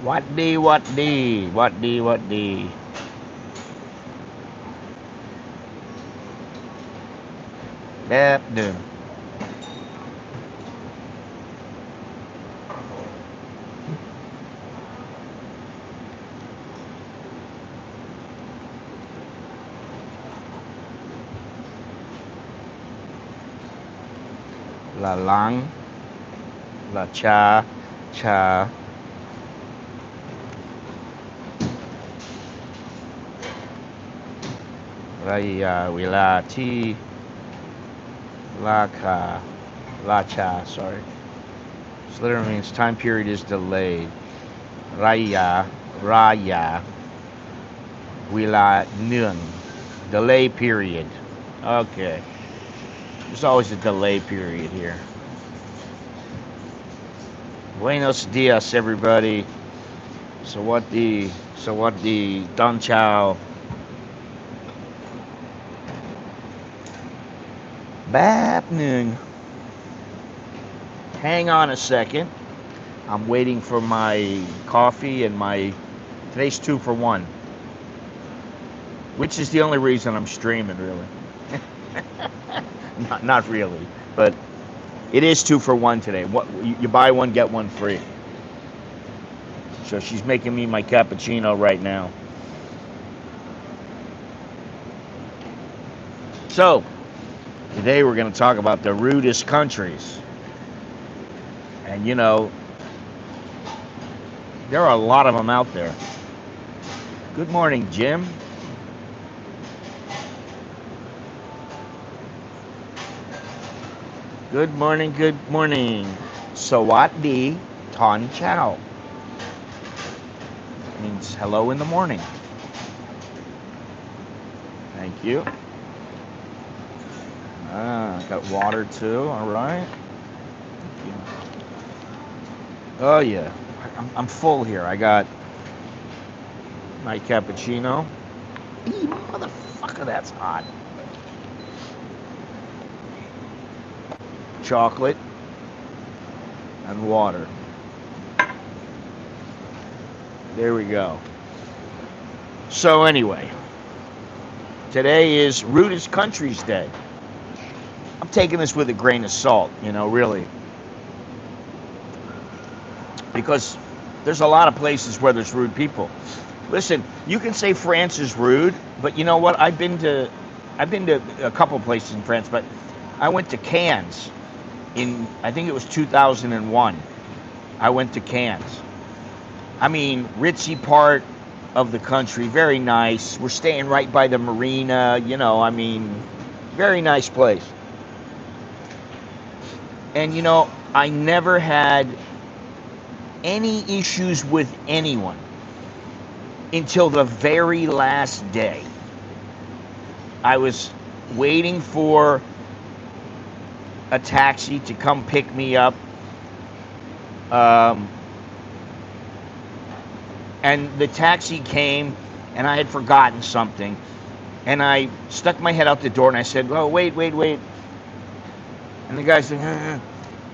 What D? Bahtman. La lang, la cha, raya, wila, ti, la ka, la cha, sorry. This literally means time period is delayed. Raya, wila, nun. Delay period. Okay. There's always a delay period here. Buenos dias, everybody. So what the Don Chow. Bahtman. Hang on a second. I'm waiting for my coffee and today's 2 for 1. Which is the only reason I'm streaming, really. Not really, but it is 2 for 1 today. What you buy one, get one free. So she's making me my cappuccino right now. So today we're going to talk about the rudest countries. And you know, there are a lot of them out there. Good morning, Jim. Good morning, good morning. Sawatdi Ton Chow. Means hello in the morning. Thank you. Got water too, all right. Thank you. Oh yeah, I'm full here. I got my cappuccino. Eee, motherfucker, that's hot. Chocolate and water. There we go. So anyway, today is Rudest Countries Day. I'm taking this with a grain of salt, you know, really. Because there's a lot of places where there's rude people. Listen, you can say France is rude, but you know what? I've been to a couple places in France, but I went to Cannes in, I think it was 2001. I went to Cannes. I mean, ritzy part of the country, very nice. We're staying right by the marina, you know, I mean, very nice place. And you know, I never had any issues with anyone until the very last day. I was waiting for a taxi to come pick me up. And the taxi came, and I had forgotten something. And I stuck my head out the door, and I said, "Oh, wait." And the guy said,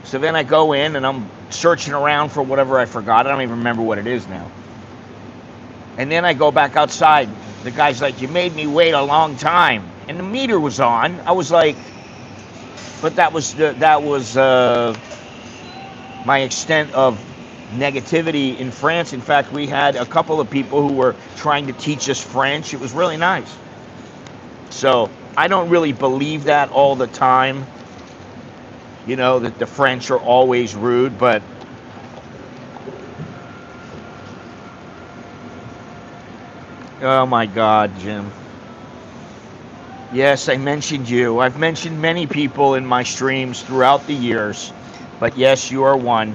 So then I go in, and I'm searching around for whatever I forgot. I don't even remember what it is now. And then I go back outside. The guy's like, "You made me wait a long time." And the meter was on. I was like, but that was my extent of negativity in France. In fact, we had a couple of people who were trying to teach us French. It was really nice. So I don't really believe that all the time, you know, that the French are always rude, but oh my God, Jim. Yes, I mentioned you. I've mentioned many people in my streams throughout the years, but yes, you are one.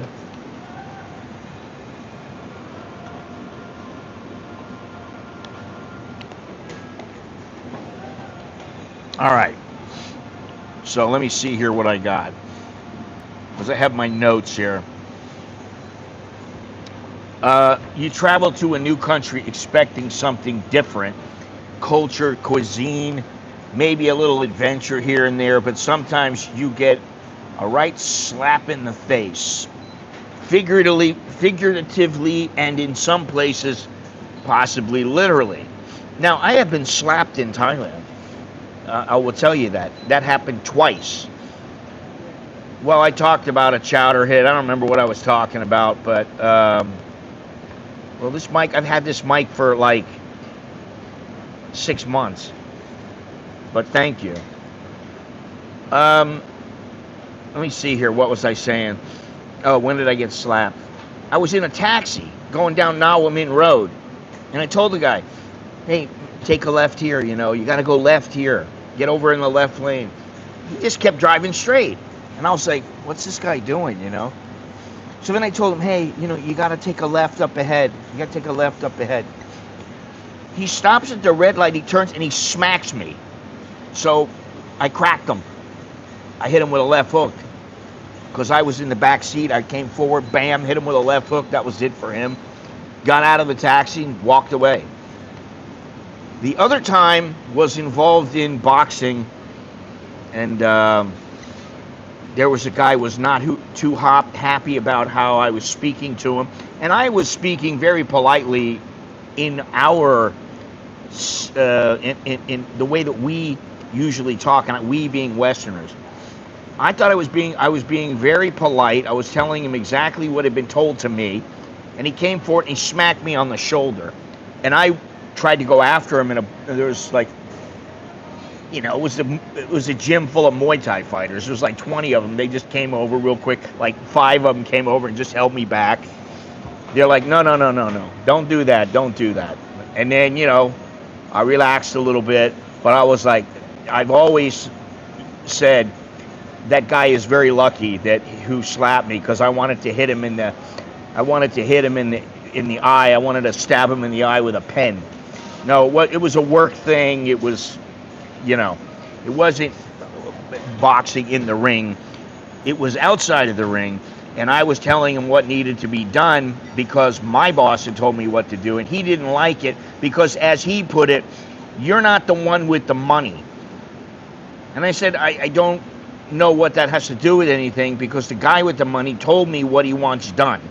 All right. So let me see here what I got, because I have my notes here. You travel to a new country expecting something different, culture, cuisine, maybe a little adventure here and there, but sometimes you get a right slap in the face. figuratively, and in some places, possibly literally. Now, I have been slapped in Thailand. I will tell you that. That happened twice. Well, I talked about a chowder hit. I don't remember what I was talking about, but, well, this mic, I've had this mic for like 6 months. But thank you. Let me see here. What was I saying? Oh, when did I get slapped? I was in a taxi going down Nawamin Road. And I told the guy, hey, take a left here, you got to go left here. Get over in the left lane. He just kept driving straight. And I was like, what's this guy doing, So then I told him, hey, you got to take a left up ahead. You got to take a left up ahead. He stops at the red light, he turns, and he smacks me. So I cracked him. I hit him with a left hook. Because I was in the back seat, I came forward, bam, hit him with a left hook. That was it for him. Got out of the taxi and walked away. The other time was involved in boxing, and there was a guy who was not too happy about how I was speaking to him, and I was speaking very politely in our in the way that we usually talk, and we being Westerners. I thought I was being very polite. I was telling him exactly what had been told to me, and he came forward and he smacked me on the shoulder, and I tried to go after him, and there was like, it was a gym full of Muay Thai fighters. There was like 20 of them. They just came over real quick. Like 5 of them came over and just held me back. They're like, no, don't do that. And then, I relaxed a little bit, but I was like, I've always said that guy is very lucky who slapped me, because I wanted to hit him in the eye. I wanted to stab him in the eye with a pen. No, it was a work thing. It was, it wasn't boxing in the ring. It was outside of the ring, and I was telling him what needed to be done because my boss had told me what to do, and he didn't like it because, as he put it, you're not the one with the money. And I said, I don't know what that has to do with anything, because the guy with the money told me what he wants done.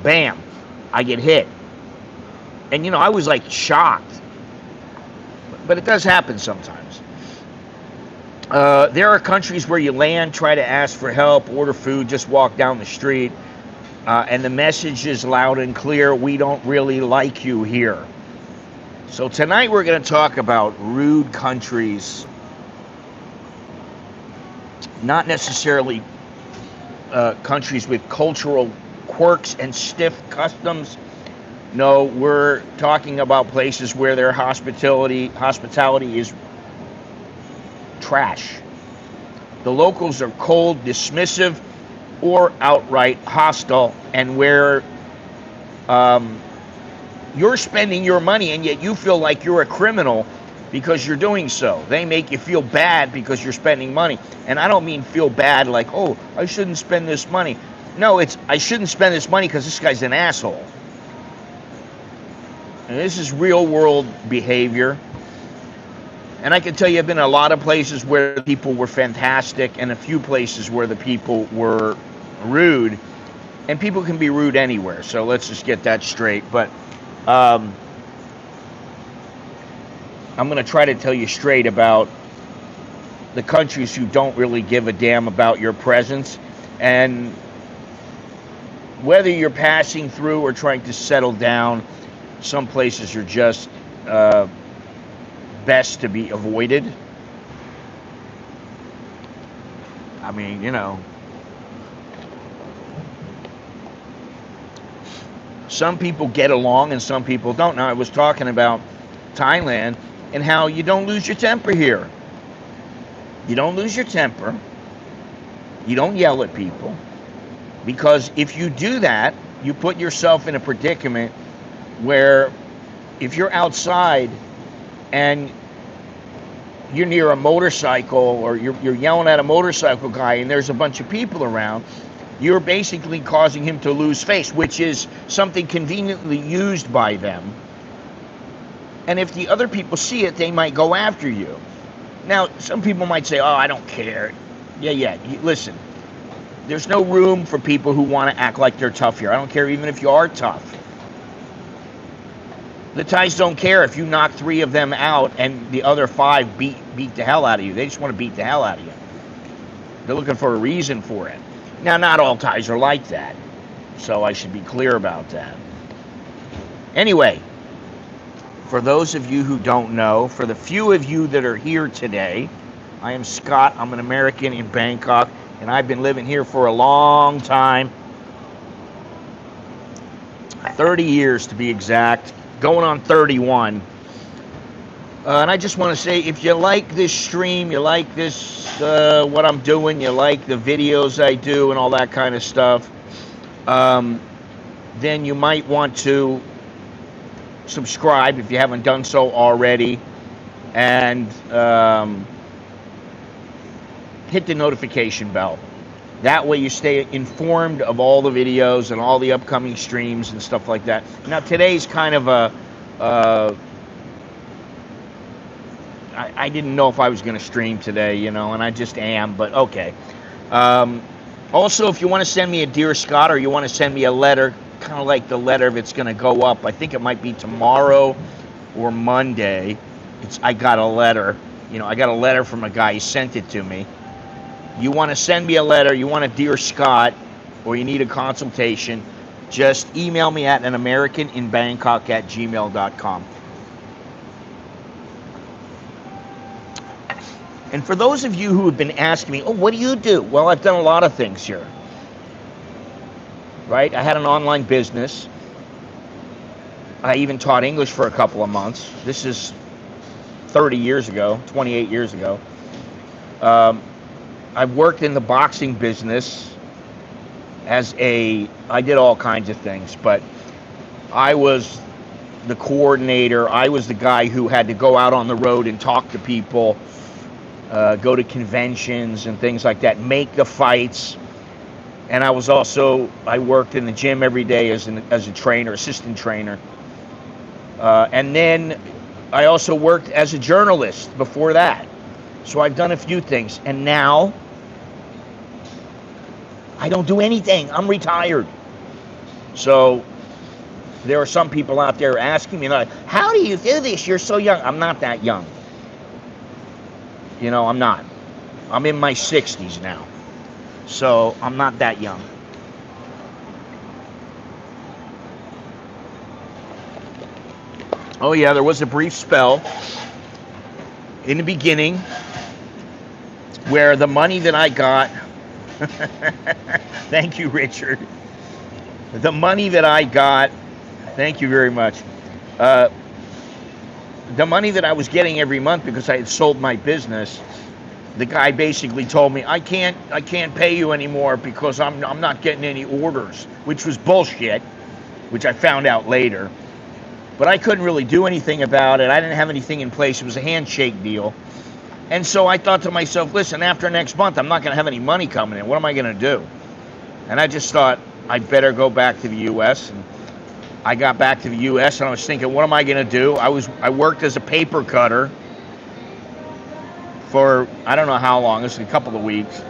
Bam, I get hit. And, I was like shocked. But it does happen sometimes. There are countries where you land, try to ask for help, order food, just walk down the street, and the message is loud and clear: we don't really like you here. So tonight we're going to talk about rude countries. Not necessarily countries with cultural quirks and stiff customs. No, we're talking about places where their hospitality is trash. The locals are cold, dismissive, or outright hostile, and where you're spending your money and yet you feel like you're a criminal because you're doing so. They make you feel bad because you're spending money. And I don't mean feel bad like, oh, I shouldn't spend this money. No, it's I shouldn't spend this money because this guy's an asshole. And this is real world behavior. And I can tell you, I've been in a lot of places where the people were fantastic and a few places where the people were rude. And people can be rude anywhere, so let's just get that straight. But I'm going to try to tell you straight about the countries who don't really give a damn about your presence. And whether you're passing through or trying to settle down, some places are just best to be avoided. I mean, some people get along and some people don't. Now, I was talking about Thailand and how you don't lose your temper here. You don't lose your temper. You don't yell at people. Because if you do that, you put yourself in a predicament where if you're outside and you're near a motorcycle or you're yelling at a motorcycle guy and there's a bunch of people around, you're basically causing him to lose face, which is something conveniently used by them. And if the other people see it, they might go after you. Now, some people might say, oh, I don't care. Yeah, listen. There's no room for people who want to act like they're tough here. I don't care even if you are tough. The Thais don't care if you knock 3 of them out and the other 5 beat the hell out of you. They just want to beat the hell out of you. They're looking for a reason for it. Now, not all Thais are like that, so I should be clear about that. Anyway, for those of you who don't know, for the few of you that are here today, I am Scott. I'm an American in Bangkok, and I've been living here for a long time. 30 years to be exact, going on 31. And I just want to say, if you like this stream, you like this, what I'm doing, you like the videos I do and all that kind of stuff, then you might want to subscribe if you haven't done so already, and hit the notification bell. That way you stay informed of all the videos and all the upcoming streams and stuff like that. Now today's kind of a, I didn't know if I was going to stream today, you know, and I just am, but okay. Also, if you want to send me a Dear Scott, or you want to send me a letter, kind of like the letter, if it's going to go up, I think it might be tomorrow or Monday. I got a letter, you know, I got a letter from a guy, he sent it to me. You want to send me a letter, you want a Dear Scott, or you need a consultation, just email me at anamericaninbangkok@gmail.com. And for those of you who have been asking me, oh, what do you do? Well, I've done a lot of things here. Right? I had an online business. I even taught English for a couple of months. This is 30 years ago, 28 years ago. I've worked in the boxing business I did all kinds of things, but I was the coordinator. I was the guy who had to go out on the road and talk to people, go to conventions and things like that, make the fights. And I worked in the gym every day as a trainer, assistant trainer. And then I also worked as a journalist before that. So I've done a few things. And now I don't do anything. I'm retired. So there are some people out there asking me, like, how do you do this? You're so young. I'm not that young. You know, I'm not. I'm in my 60s now. So I'm not that young. Oh yeah, there was a brief spell in the beginning where the money that I got, thank you, Richard. The money that I got, thank you very much. The money that I was getting every month because I had sold my business, the guy basically told me, I can't pay you anymore because I'm not getting any orders, which was bullshit, which I found out later. But I couldn't really do anything about it. I didn't have anything in place. It was a handshake deal. And so I thought to myself, listen, after next month, I'm not going to have any money coming in. What am I going to do? And I just thought, I'd better go back to the U.S. And I got back to the U.S. and I was thinking, what am I going to do? I worked as a paper cutter for, I don't know how long, this was a couple of weeks.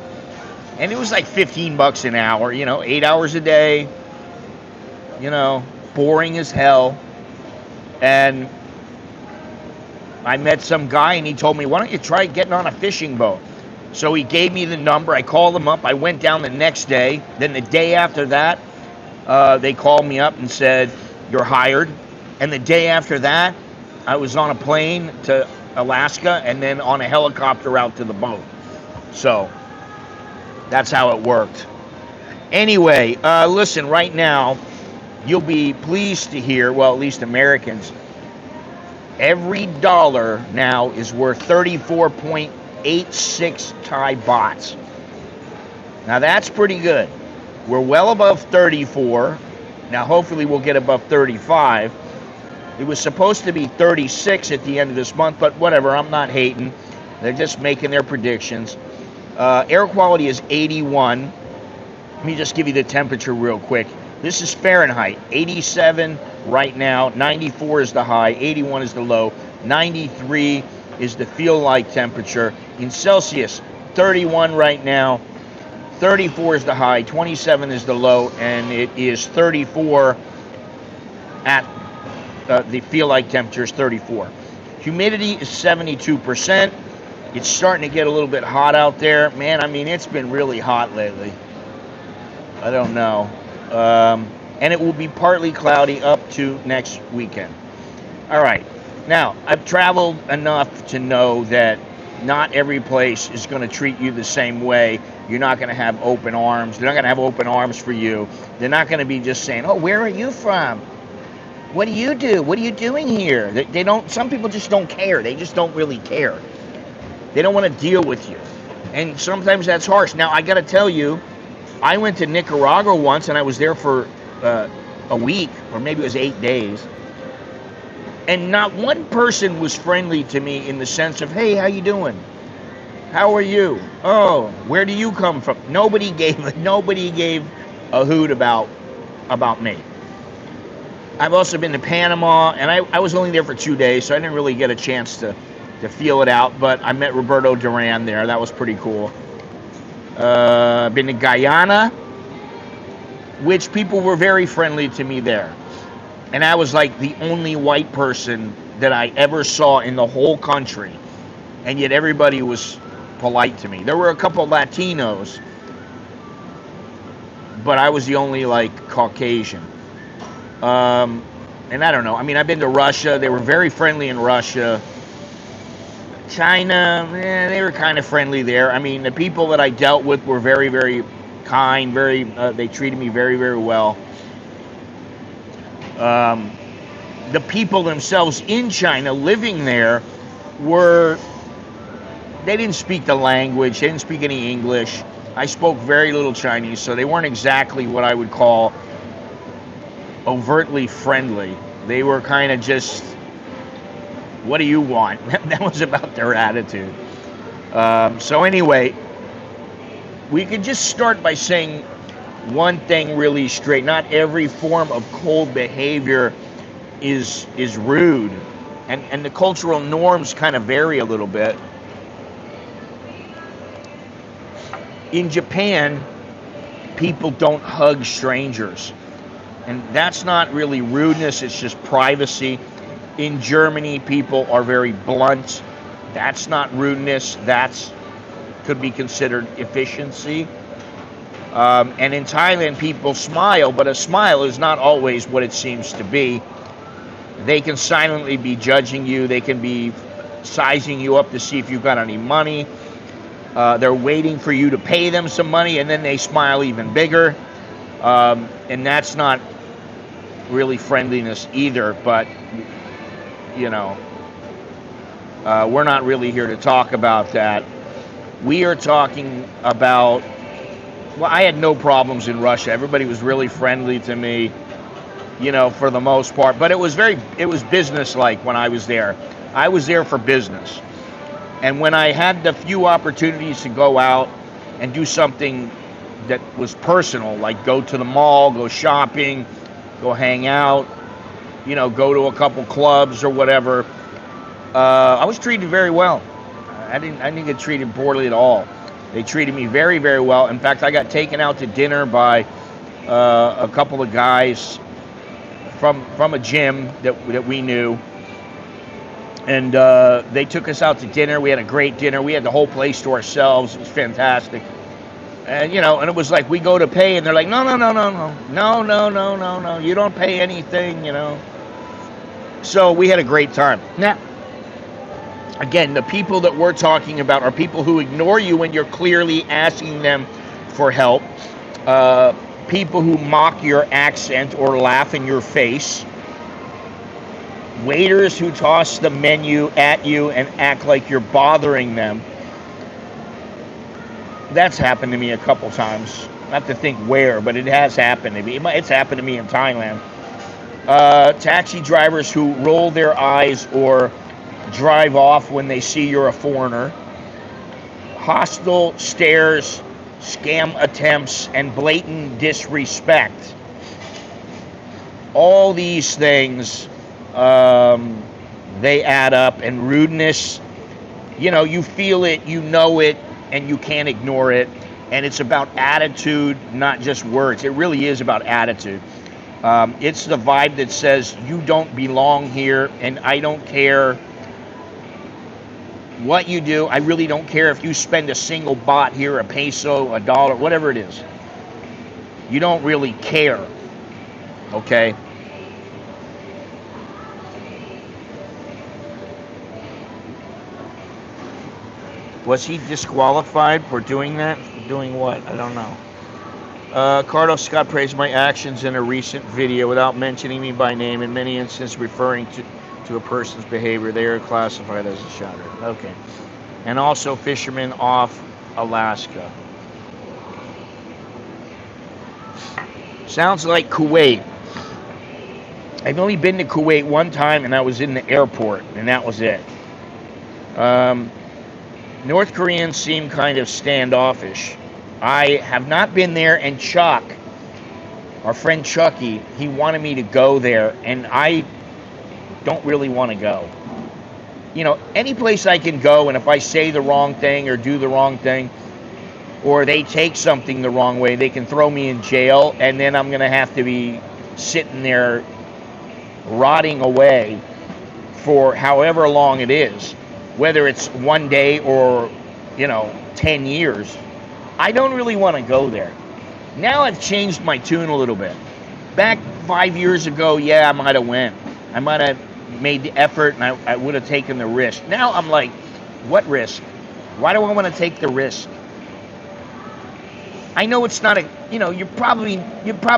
And it was like $15 an hour, you know, 8 hours a day, you know, boring as hell. And I met some guy and he told me, why don't you try getting on a fishing boat? So he gave me the number. I called him up. I went down the next day. Then the day after that, they called me up and said, you're hired. And the day after that, I was on a plane to Alaska and then on a helicopter out to the boat. So that's how it worked. Anyway, listen, right now, you'll be pleased to hear, well, at least Americans, every dollar now is worth 34.86 Thai bahts. Now that's pretty good. We're well above 34. Now hopefully we'll get above 35. It was supposed to be 36 at the end of this month, but whatever, I'm not hating. They're just making their predictions. Air quality is 81. Let me just give you the temperature real quick. This is Fahrenheit, 87 right now, 94 is the high, 81 is the low, 93 is the feel-like temperature. In Celsius, 31 right now, 34 is the high, 27 is the low, and it is 34 at the feel-like temperature is 34. Humidity is 72%. It's starting to get a little bit hot out there. Man, I mean, it's been really hot lately. I don't know. And it will be partly cloudy up to next weekend. All right. Now, I've traveled enough to know that not every place is going to treat you the same way. You're not going to have open arms. They're not going to have open arms for you. They're not going to be just saying, oh, where are you from? What do you do? What are you doing here? They don't. Some people just don't care. They just don't really care. They don't want to deal with you. And sometimes that's harsh. Now, I got to tell you, I went to Nicaragua once, and I was there for a week, or maybe it was 8 days. And not one person was friendly to me in the sense of, hey, how you doing? How are you? Oh, where do you come from? Nobody gave a hoot about me. I've also been to Panama, and I was only there for 2 days, so I didn't really get a chance to feel it out, but I met Roberto Duran there. That was pretty cool. I've been to Guyana, which people were very friendly to me there. And I was like the only white person that I ever saw in the whole country. And yet everybody was polite to me. There were a couple of Latinos, but I was the only like Caucasian. And I don't know. I mean, I've been to Russia. They were very friendly in Russia. China, they were kind of friendly there. I mean, the people that I dealt with were very, very kind. They treated me very, very well. The people themselves in China living there they didn't speak the language. They didn't speak any English. I spoke very little Chinese, so they weren't exactly what I would call overtly friendly. They were kind of just, what do you want? That was about their attitude. So anyway, we could just start by saying one thing really straight. Not every form of cold behavior is rude, and the cultural norms kind of vary a little bit. In Japan, people don't hug strangers, and that's not really rudeness, it's just privacy. In Germany, people are very blunt. That's not rudeness, that's could be considered efficiency. And in Thailand, people smile, but a smile is not always what it seems to be. They can silently be judging you. They can be sizing you up to see if you've got any money. They're waiting for you to pay them some money, and then they smile even bigger. And that's not really friendliness either, but, you know, we're not really here to talk about that. We are talking about, well, I had no problems in Russia. Everybody was really friendly to me, you know, for the most part. But it was business-like when I was there. I was there for business. And when I had the few opportunities to go out and do something that was personal, like go to the mall, go shopping, go hang out, you know, go to a couple clubs or whatever, I was treated very well. I didn't get treated poorly at all. They treated me very, very well. In fact, I got taken out to dinner by a couple of guys from a gym that we knew. And they took us out to dinner. We had a great dinner. We had the whole place to ourselves. It was fantastic. And, you know, and it was like we go to pay, and they're like, no. You don't pay anything, you know. So we had a great time. Now, again, the people that we're talking about are people who ignore you when you're clearly asking them for help. People who mock your accent or laugh in your face. Waiters who toss the menu at you and act like you're bothering them. That's happened to me a couple times. I have to think where, but it has happened to me. It's happened to me in Thailand. Taxi drivers who roll their eyes or drive off when they see you're a foreigner. Hostile stares, scam attempts, and blatant disrespect. All these things, they add up, and rudeness, you know, you feel it, you know it, and you can't ignore it. and it's about attitude, not just words. It really is about attitude. It's the vibe that says you don't belong here, and I don't care what you do. I really don't care if you spend a single baht here, a peso, a dollar, whatever it is. You don't really care, okay? Was he disqualified for doing that? Doing what? I don't know. Carlos Scott praised my actions in a recent video without mentioning me by name, in many instances referring to a person's behavior. They are classified as a shouter. Okay. And also fishermen off Alaska. Sounds like Kuwait. I've only been to Kuwait one time, and I was in the airport, and that was it. North Koreans seem kind of standoffish. I have not been there, and Chuck, our friend Chucky, he wanted me to go there, and I don't really want to go. You know, any place I can go, and if I say the wrong thing or do the wrong thing, or they take something the wrong way, they can throw me in jail, and then I'm going to have to be sitting there rotting away for however long it is, whether it's one day or, 10 years. I don't really want to go there. Now I've changed my tune a little bit. Back 5 years ago, yeah, I might have went. I might have made the effort, and I would have taken the risk. Now I'm like, what risk? Why do I want to take the risk? I know it's not you'd probably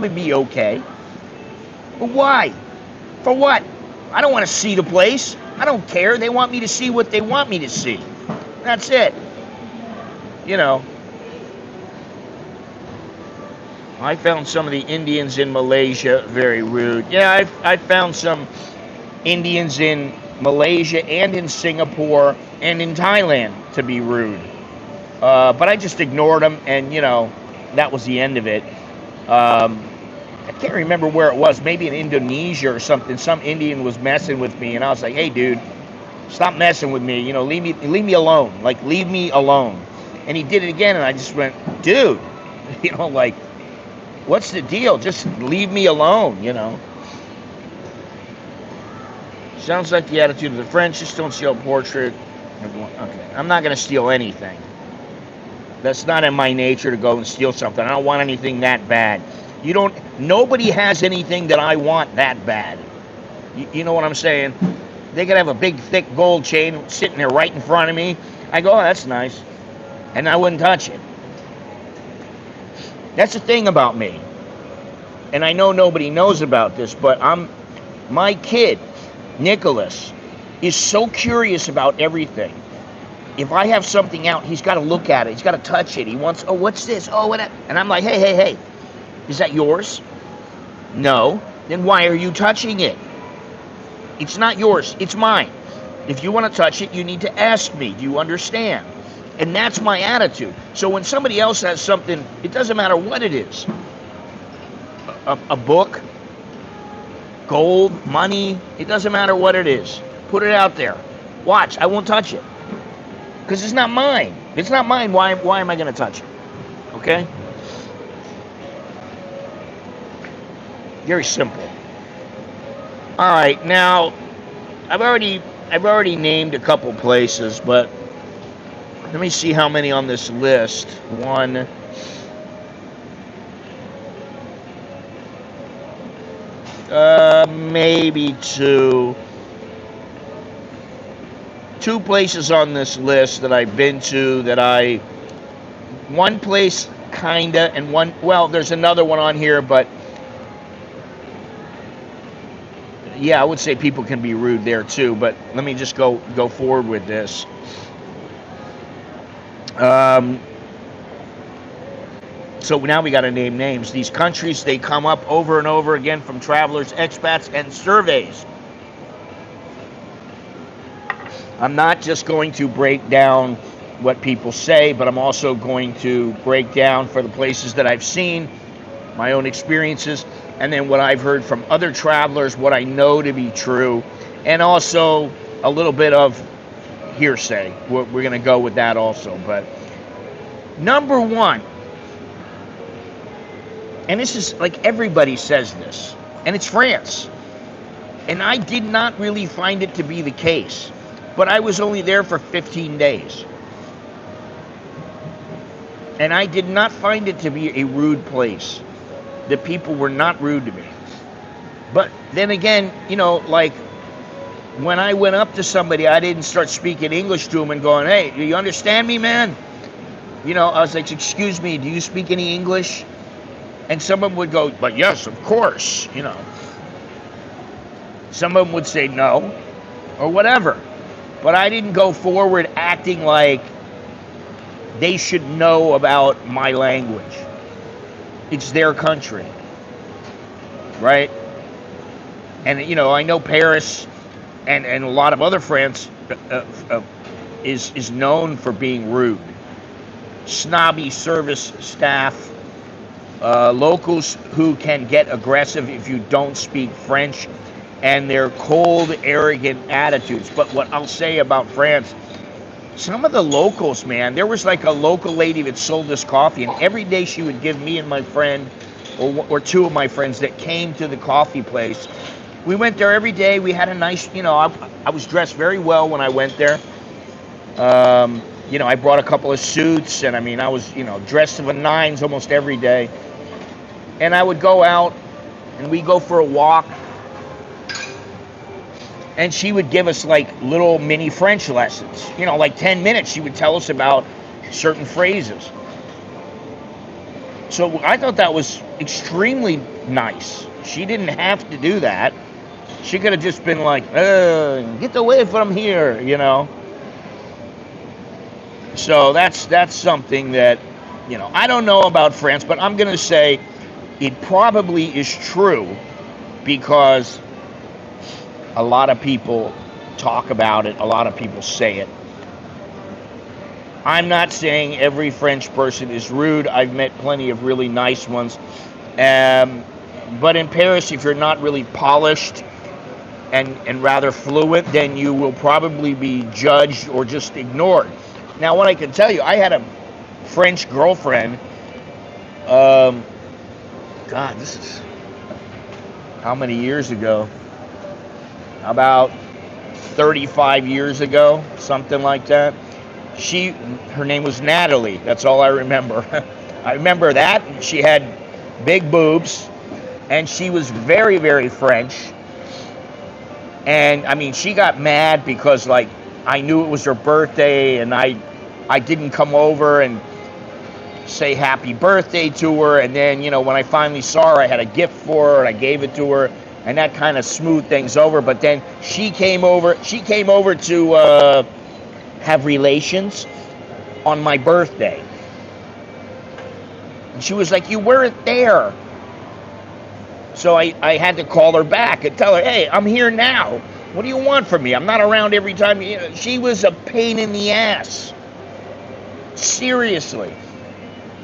be okay. But why? For what? I don't want to see the place. I don't care. They want me to see what they want me to see. That's it. I found some of the Indians in Malaysia very rude. Yeah, I found some Indians in Malaysia and in Singapore and in Thailand to be rude. But I just ignored them, and, that was the end of it. I can't remember where it was. Maybe in Indonesia or something. Some Indian was messing with me, and I was like, hey, dude, stop messing with me. Leave me alone. Like, leave me alone. And he did it again, and I just went, dude, what's the deal? Just leave me alone, Sounds like the attitude of the French. Just don't steal a portrait. Okay, I'm not going to steal anything. That's not in my nature to go and steal something. I don't want anything that bad. Nobody has anything that I want that bad. You know what I'm saying? They could have a big, thick gold chain sitting there right in front of me. I go, oh, that's nice. And I wouldn't touch it. That's the thing about me. And I know nobody knows about this, but my kid, Nicholas, is so curious about everything. If I have something out, he's got to look at it. He's got to touch it. He wants, oh, what's this? Oh, what? And I'm like, hey. Is that yours? No. Then why are you touching it? It's not yours. It's mine. If you want to touch it, you need to ask me. Do you understand? And that's my attitude. So when somebody else has something, it doesn't matter what it is. A book, gold, money, it doesn't matter what it is. Put it out there. Watch, I won't touch it. Because it's not mine. It's not mine. Why am I going to touch it? Okay? Very simple. All right, now I've already named a couple places, but let me see how many on this list. One, maybe two. Two places on this list that I've been to one place kinda, and one, well, there's another one on here, but yeah, I would say people can be rude there too, but let me just go forward with this. So now we got to name names. These countries, they come up over and over again from travelers, expats, and surveys. I'm not just going to break down what people say, but I'm also going to break down for the places that I've seen, my own experiences, and then what I've heard from other travelers, what I know to be true, and also a little bit of hearsay. We're going to go with that also. But number one, And this is like everybody says this, and it's France. And I did not really find it to be the case, but I was only there for 15 days. And I did not find it to be a rude place. The people were not rude to me. But then again, you know, like when I went up to somebody, I didn't start speaking English to them and going, hey, do you understand me, man? You know, I was like, excuse me, do you speak any English? And someone would go, but yes, of course, you know. Some of them would say no, or whatever. But I didn't go forward acting like they should know about my language. It's their country, right? And, you know, I know Paris and a lot of other France is known for being rude. Snobby service staff, locals who can get aggressive if you don't speak French, and their cold, arrogant attitudes. But what I'll say about France, some of the locals, man, there was like a local lady that sold us coffee, and every day she would give me and my friend, or two of my friends that came to the coffee place. We went there every day. We had a nice, you know, I was dressed very well when I went there. You know, I brought a couple of suits, and I mean, I was, you know, dressed to the nines almost every day. And I would go out, and we'd go for a walk, and she would give us like little mini French lessons. You know, like 10 minutes, she would tell us about certain phrases. So I thought that was extremely nice. She didn't have to do that. She could have just been like, get away from here, you know. So that's something that, you know, I don't know about France, but I'm going to say it probably is true because a lot of people talk about it. A lot of people say it. I'm not saying every French person is rude. I've met plenty of really nice ones. But in Paris, if you're not really polished and rather fluent, then you will probably be judged or just ignored. Now, what I can tell you, I had a French girlfriend. God, this is how many years ago? About 35 years ago, something like that. Her name was Natalie. That's all I remember. I remember that. She had big boobs, and she was very, very French. And I mean, she got mad because, like, I knew it was her birthday, and I didn't come over and say happy birthday to her. And then, you know, when I finally saw her, I had a gift for her, and I gave it to her. And that kind of smoothed things over. But then she came over to have relations on my birthday. And she was like, you weren't there. So I had to call her back and tell her, hey, I'm here now. What do you want from me? I'm not around every time. You know, she was a pain in the ass. Seriously.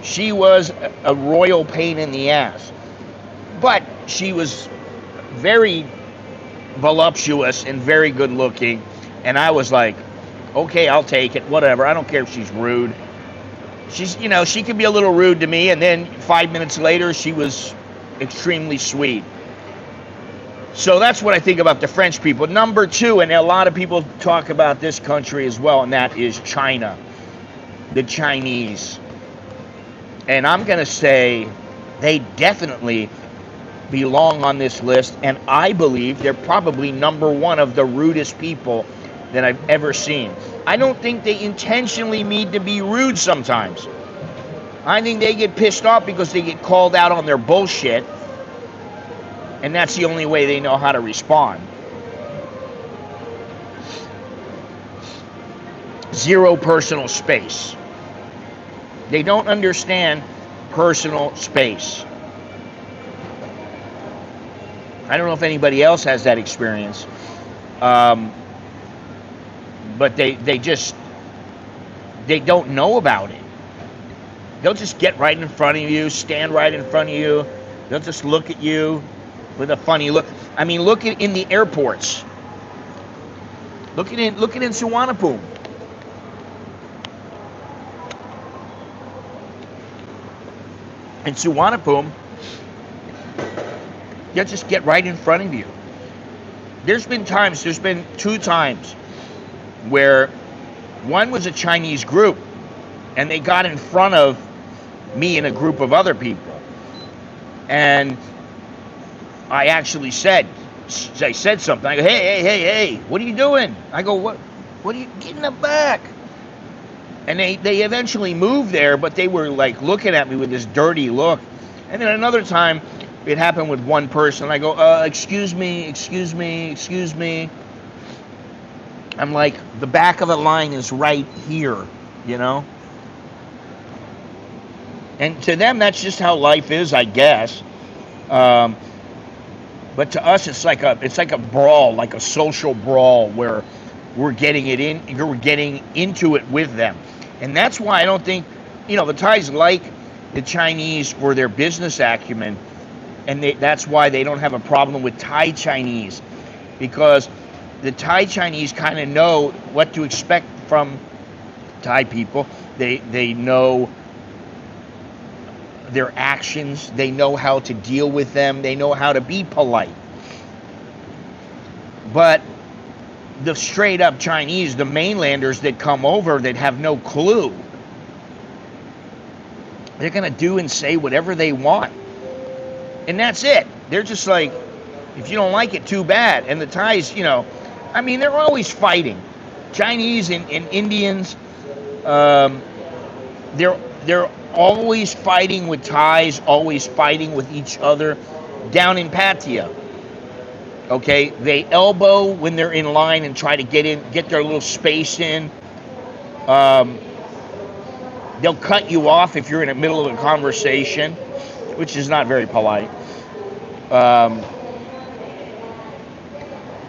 She was a royal pain in the ass. But she was very voluptuous and very good looking, and I was like, okay, I'll take it, whatever. I don't care if she's rude. She's, you know, she could be a little rude to me, and then 5 minutes later she was extremely sweet. So that's what I think about the French people. Number two, and a lot of people talk about this country as well, and that is China, the Chinese. And I'm going to say they definitely belong on this list, and I believe they're probably number one of the rudest people that I've ever seen. I don't think they intentionally mean to be rude sometimes. I think they get pissed off because they get called out on their bullshit, and that's the only way they know how to respond. Zero personal space. They don't understand personal space. I don't know if anybody else has that experience, but they don't know about it. They'll just get right in front of you, stand right in front of you. They'll just look at you with a funny look. I mean, look at in the airports. Look at in Suwon. In Suwon, They'll just get right in front of you. There's been 2 times where one was a Chinese group and they got in front of me and a group of other people. And I actually said something. I go, hey, what are you doing? I go, what are you, get in the back? And they eventually moved there, but they were like looking at me with this dirty look. And then another time, it happened with one person. I go, excuse me. I'm like, the back of the line is right here, you know? And to them, that's just how life is, I guess. But to us, it's like a brawl, like a social brawl, where we're getting into it with them. And that's why I don't think, the Thais like the Chinese for their business acumen, and that's why they don't have a problem with Thai Chinese, because the Thai Chinese kind of know what to expect from Thai people. They know their actions, they know how to deal with them, they know how to be polite. But the straight up Chinese, the mainlanders that come over that have no clue, they're gonna do and say whatever they want. And that's it. They're just like, if you don't like it, too bad. And the Thais, they're always fighting. Chinese and Indians, they're always fighting with Thais, always fighting with each other down in Pattaya. Okay, they elbow when they're in line and try to get their little space in. They'll cut you off if you're in the middle of a conversation, which is not very polite.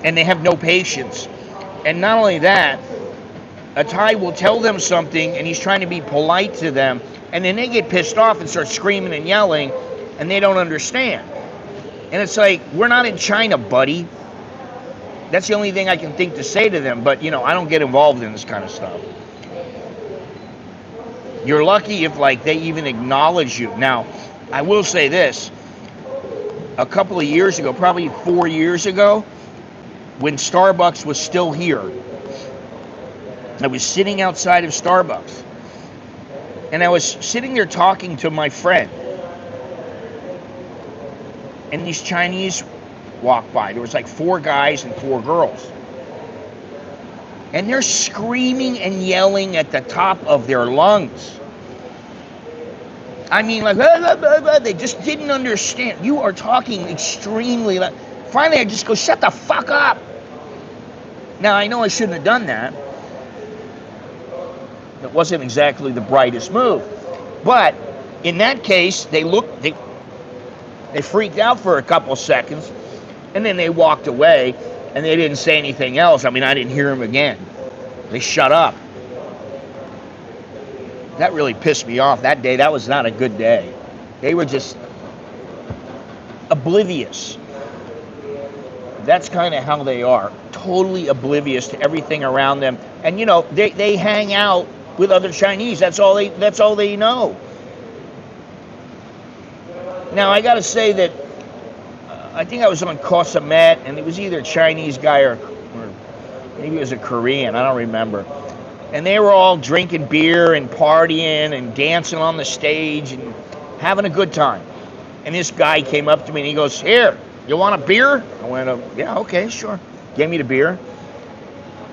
And they have no patience. And not only that, a Thai will tell them something and he's trying to be polite to them, and then they get pissed off and start screaming and yelling, and they don't understand. And it's like, we're not in China, buddy. That's the only thing I can think to say to them, but I don't get involved in this kind of stuff. You're lucky if they even acknowledge you. Now, I will say this. A couple of years ago, probably 4 years ago, when Starbucks was still here, I was sitting outside of Starbucks, and I was sitting there talking to my friend, and these Chinese walked by. There was 4 guys and 4 girls, and they're screaming and yelling at the top of their lungs. I mean, blah, blah, blah. They just didn't understand. You are talking extremely loud. Finally, I just go, shut the fuck up. Now, I know I shouldn't have done that. It wasn't exactly the brightest move. But in that case, they freaked out for a couple seconds, and then they walked away, and they didn't say anything else. I didn't hear them again. They shut up. That really pissed me off that day. That was not a good day. They were just oblivious. That's kind of how they are. Totally oblivious to everything around them. And they hang out with other Chinese. That's all they know. Now I got to say that I think I was on CASHAPP, and it was either a Chinese guy or maybe it was a Korean. I don't remember. And they were all drinking beer and partying and dancing on the stage and having a good time. And this guy came up to me and he goes, "Here, you want a beer?" I went, "Yeah, okay, sure." Gave me the beer.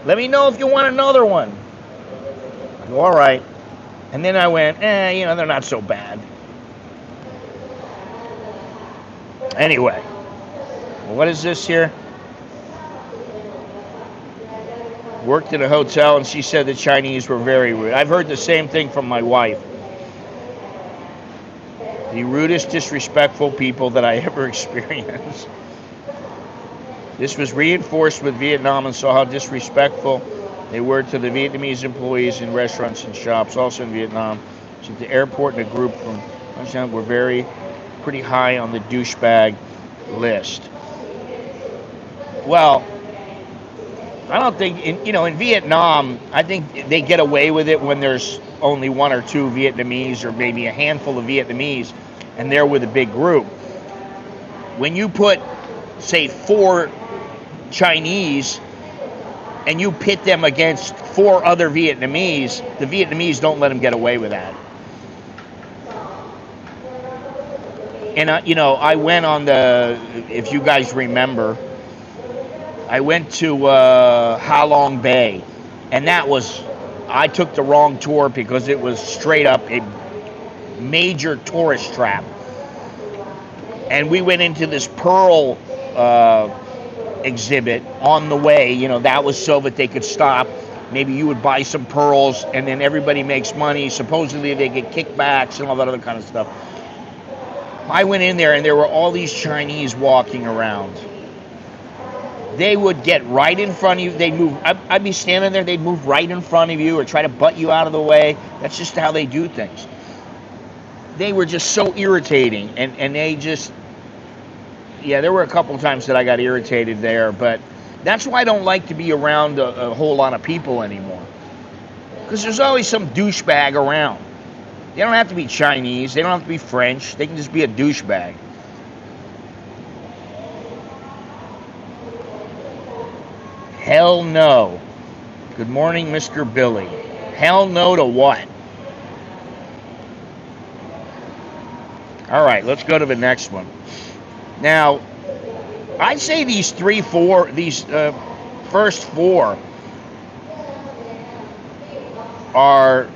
"Let me know if you want another one." I go, "All right." And then I went, they're not so bad. Anyway, what is this here? Worked in a hotel, and she said the Chinese were very rude. I've heard the same thing from my wife. The rudest, disrespectful people that I ever experienced. This was reinforced with Vietnam, and saw how disrespectful they were to the Vietnamese employees in restaurants and shops, also in Vietnam. So at the airport, and a group from Pakistan were pretty high on the douchebag list. Well, I don't think, in Vietnam, I think they get away with it when there's only 1 or 2 Vietnamese, or maybe a handful of Vietnamese, and they're with a big group. when you put, say, 4 Chinese and you pit them against 4 other Vietnamese, the Vietnamese don't let them get away with that. And, I went on if you guys remember, I went to Ha Long Bay, and I took the wrong tour because it was straight up a major tourist trap. And we went into this pearl exhibit on the way, that was so that they could stop. Maybe you would buy some pearls, and then everybody makes money. Supposedly they get kickbacks and all that other kind of stuff. I went in there, and there were all these Chinese walking around. They would get right in front of you. They'd move. I'd be standing there. They'd move right in front of you or try to butt you out of the way. That's just how they do things. They were just so irritating, and they just, there were a couple times that I got irritated there, but that's why I don't like to be around a whole lot of people anymore. Because there's always some douchebag around. They don't have to be Chinese. They don't have to be French. They can just be a douchebag. Hell no. Good morning, Mr. Billy. Hell no to what? All right, let's go to the next one. Now, I'd say these first 4 are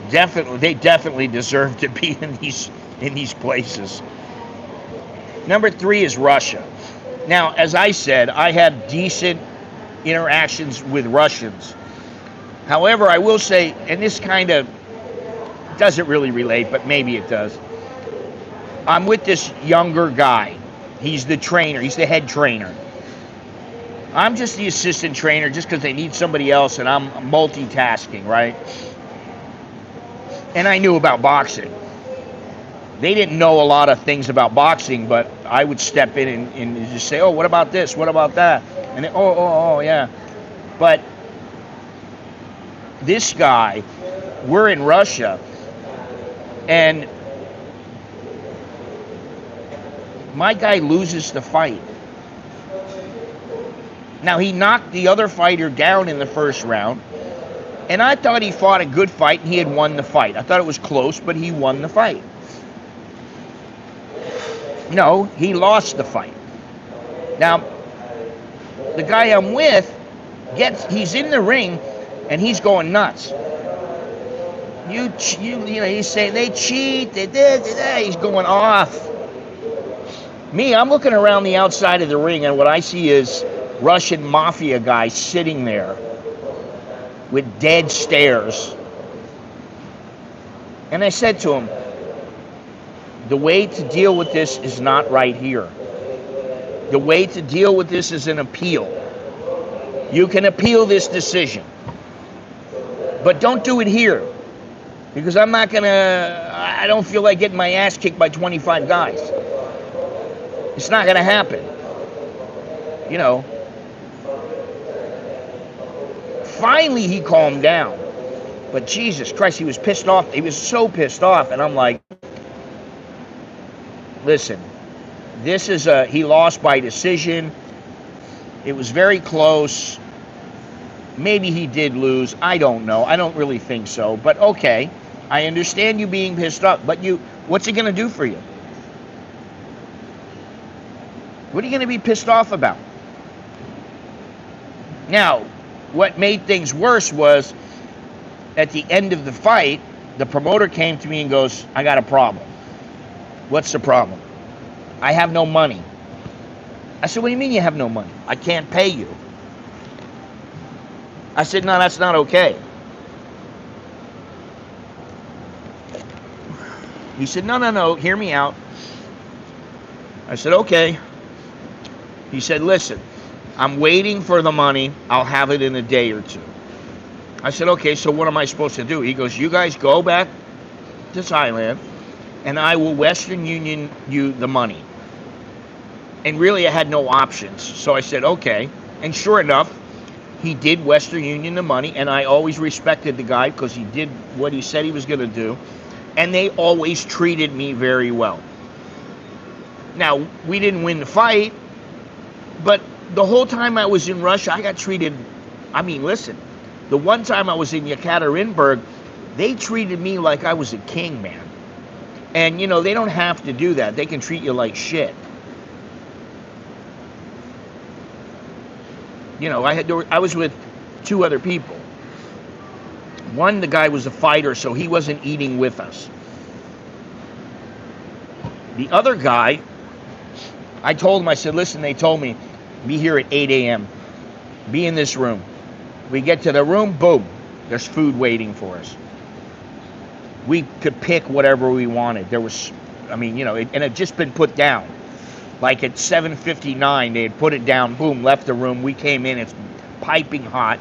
they definitely deserve to be in these places. Number 3 is Russia. Now, as I said, I had decent interactions with Russians. However, I will say, and this kind of doesn't really relate, but maybe it does. I'm with this younger guy. He's the trainer. He's the head trainer. I'm just the assistant trainer just because they need somebody else, and I'm multitasking, right? And I knew about boxing. They didn't know a lot of things about boxing, but I would step in and just say, oh, what about this? What about that? And they, oh, yeah. But this guy, we're in Russia, and my guy loses the fight. Now, he knocked the other fighter down in the first round, and I thought he fought a good fight and he had won the fight. I thought it was close, but he won the fight. No, he lost the fight. Now, the guy I'm with, he's in the ring, and he's going nuts. He's saying they cheat, they did, he's going off. Me, I'm looking around the outside of the ring, and what I see is Russian mafia guys sitting there with dead stares. And I said to him, the way to deal with this is not right here. The way to deal with this is an appeal. You can appeal this decision, but don't do it here, because I don't feel like getting my ass kicked by 25 guys. It's not going to happen. Finally, he calmed down. But Jesus Christ, he was pissed off. He was so pissed off. And I'm like, listen, he lost by decision. It was very close. Maybe he did lose. I don't know. I don't really think so. But okay, I understand you being pissed off. But what's it going to do for you? What are you going to be pissed off about? Now, what made things worse was, at the end of the fight, the promoter came to me and goes, I got a problem. What's the problem? I have no money. I said, what do you mean you have no money? I can't pay you. I said, no, that's not okay. He said, no, hear me out. I said, okay. He said, listen, I'm waiting for the money. I'll have it in a day or two. I said, okay, so what am I supposed to do? He goes, you guys go back to Thailand, and I will Western Union you the money. And really, I had no options. So I said, okay. And sure enough, he did Western Union the money, and I always respected the guy because he did what he said he was going to do. And they always treated me very well. Now, we didn't win the fight, but the whole time I was in Russia, I got treated, I mean, listen, the one time I was in Yekaterinburg, they treated me like I was a king, man. And, you know, they don't have to do that. They can treat you like shit. You know, I was with two other people. One, the guy was a fighter, so he wasn't eating with us. The other guy, I told him, I said, listen, they told me, be here at 8 a.m. Be in this room. We get to the room, boom, there's food waiting for us. We could pick whatever we wanted. There was, I mean, you know, and it had just been put down. Like at 7:59, they had put it down, boom, left the room. We came in, it's piping hot.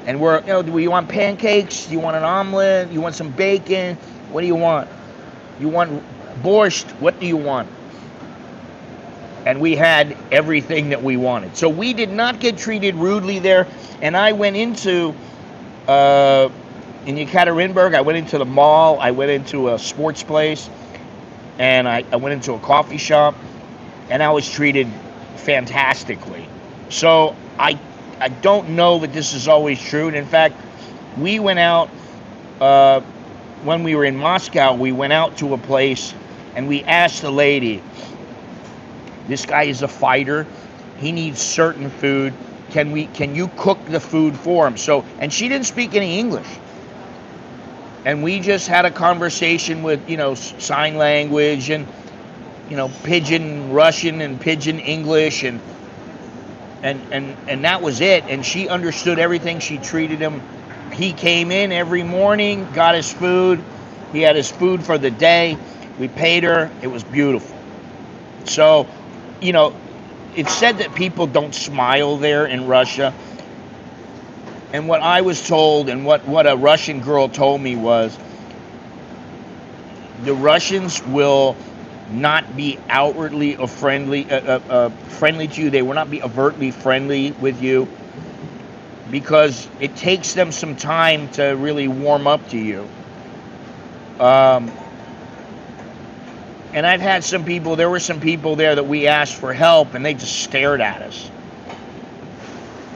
And we're, you know, do you want pancakes? Do you want an omelet? You want some bacon? What do you want? You want borscht? What do you want? And we had everything that we wanted. So we did not get treated rudely there. And I went into, in Yekaterinburg, I went into the mall, I went into a sports place, and I went into a coffee shop, and I was treated fantastically. So I don't know that this is always true. And in fact, we went out, when we were in Moscow, we went out to a place, and we asked the lady, this guy is a fighter, he needs certain food, can you cook the food for him? So, and she didn't speak any English. And we just had a conversation with, you know, sign language and, you know, pidgin Russian and pidgin English, and that was it. And she understood everything. She treated him. He came in every morning, got his food. He had his food for the day. We paid her. It was beautiful. So, you know, it's said that people don't smile there in Russia. And what I was told, and what a Russian girl told me, was the Russians will not be outwardly friendly to you. They will not be overtly friendly with you, because it takes them some time to really warm up to you. And I've had some people, there were some people there that we asked for help, and they just stared at us.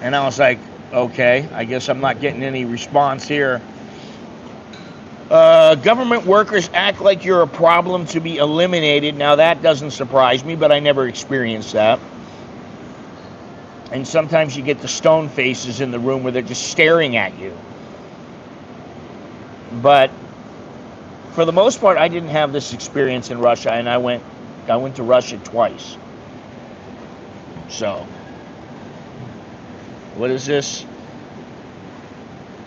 And I was like, okay, I guess I'm not getting any response here. Government workers act like you're a problem to be eliminated. Now, that doesn't surprise me, but I never experienced that. And sometimes you get the stone faces in the room where they're just staring at you. But for the most part, I didn't have this experience in Russia, and I went to Russia twice. So, what is this?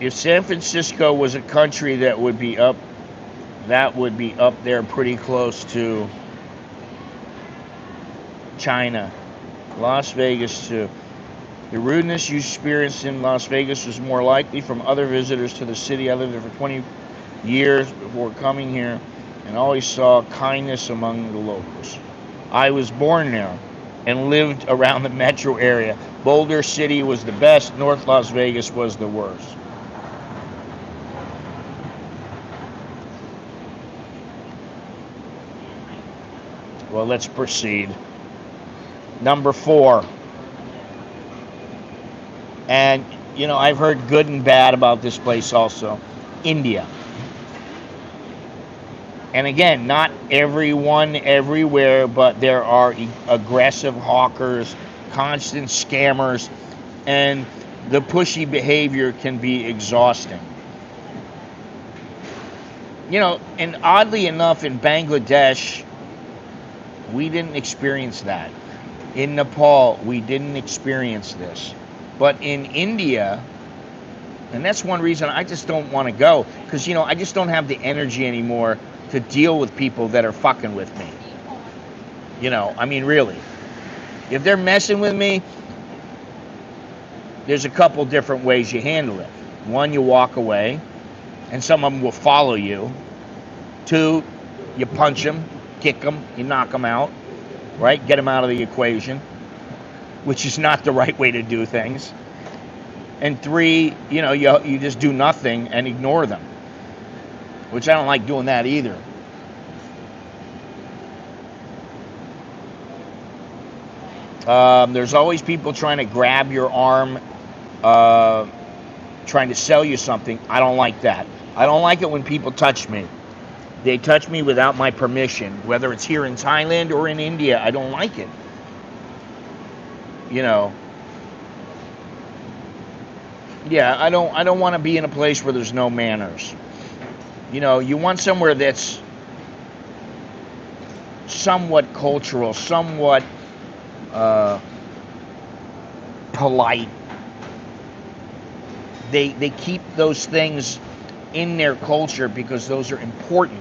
If San Francisco was a country, that would be up there pretty close to China. Las Vegas too. The rudeness you experienced in Las Vegas was more likely from other visitors to the city. I lived there for 20 years before coming here, and always saw kindness among the locals. I was born there and lived around the metro area. Boulder City was the best. North Las Vegas was the worst. Well, let's proceed. Number 4. And, you know, I've heard good and bad about this place also. India. And again, not everyone everywhere, but there are aggressive hawkers, constant scammers, and the pushy behavior can be exhausting. You know, and oddly enough, in Bangladesh, we didn't experience that. In Nepal, we didn't experience this. But in India, and that's one reason I just don't want to go, because, you know, I just don't have the energy anymore to deal with people that are fucking with me. You know, I mean, really. If they're messing with me, there's a couple different ways you handle it. One, you walk away, and some of them will follow you. 2, you punch them, kick them, you knock them out, right? Get them out of the equation, which is not the right way to do things. And 3, you know, you just do nothing and ignore them, which I don't like doing that either. There's always people trying to grab your arm, uh, trying to sell you something. I don't like that. I don't like it when people touch me. They touch me without my permission, whether it's here in Thailand or in India. I don't like it. You know. Yeah, I don't want to be in a place where there's no manners. You know, you want somewhere that's somewhat cultural, somewhat polite. They keep those things in their culture because those are important.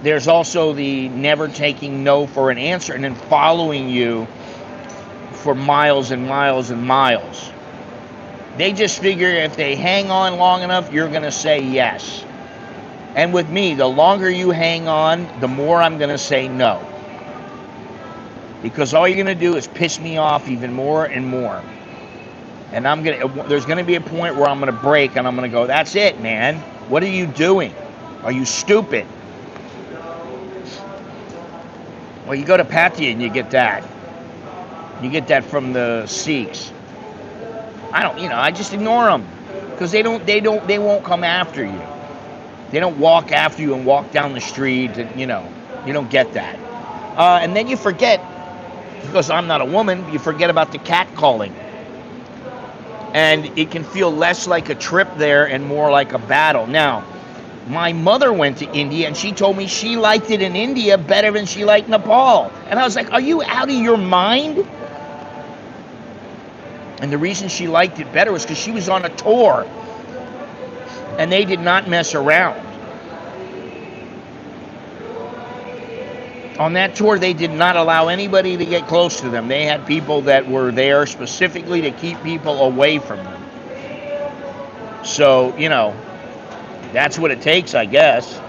There's also the never taking no for an answer and then following you for miles and miles and miles. They just figure if they hang on long enough, you're going to say yes. And with me, the longer you hang on, the more I'm going to say no. Because all you're going to do is piss me off even more and more. And there's going to be a point where I'm going to break and I'm going to go, that's it, man. What are you doing? Are you stupid? Well, you go to Pattaya and you get that. You get that from the Sikhs. I just ignore them because they won't come after you. They don't walk after you and walk down the street. And, you don't get that. And then you forget, because I'm not a woman, you forget about the catcalling. And it can feel less like a trip there and more like a battle. Now, my mother went to India and she told me she liked it in India better than she liked Nepal. And I was like, are you out of your mind? And the reason she liked it better was because she was on a tour. And they did not mess around. On that tour, they did not allow anybody to get close to them. They had people that were there specifically to keep people away from them. So, that's what it takes, I guess.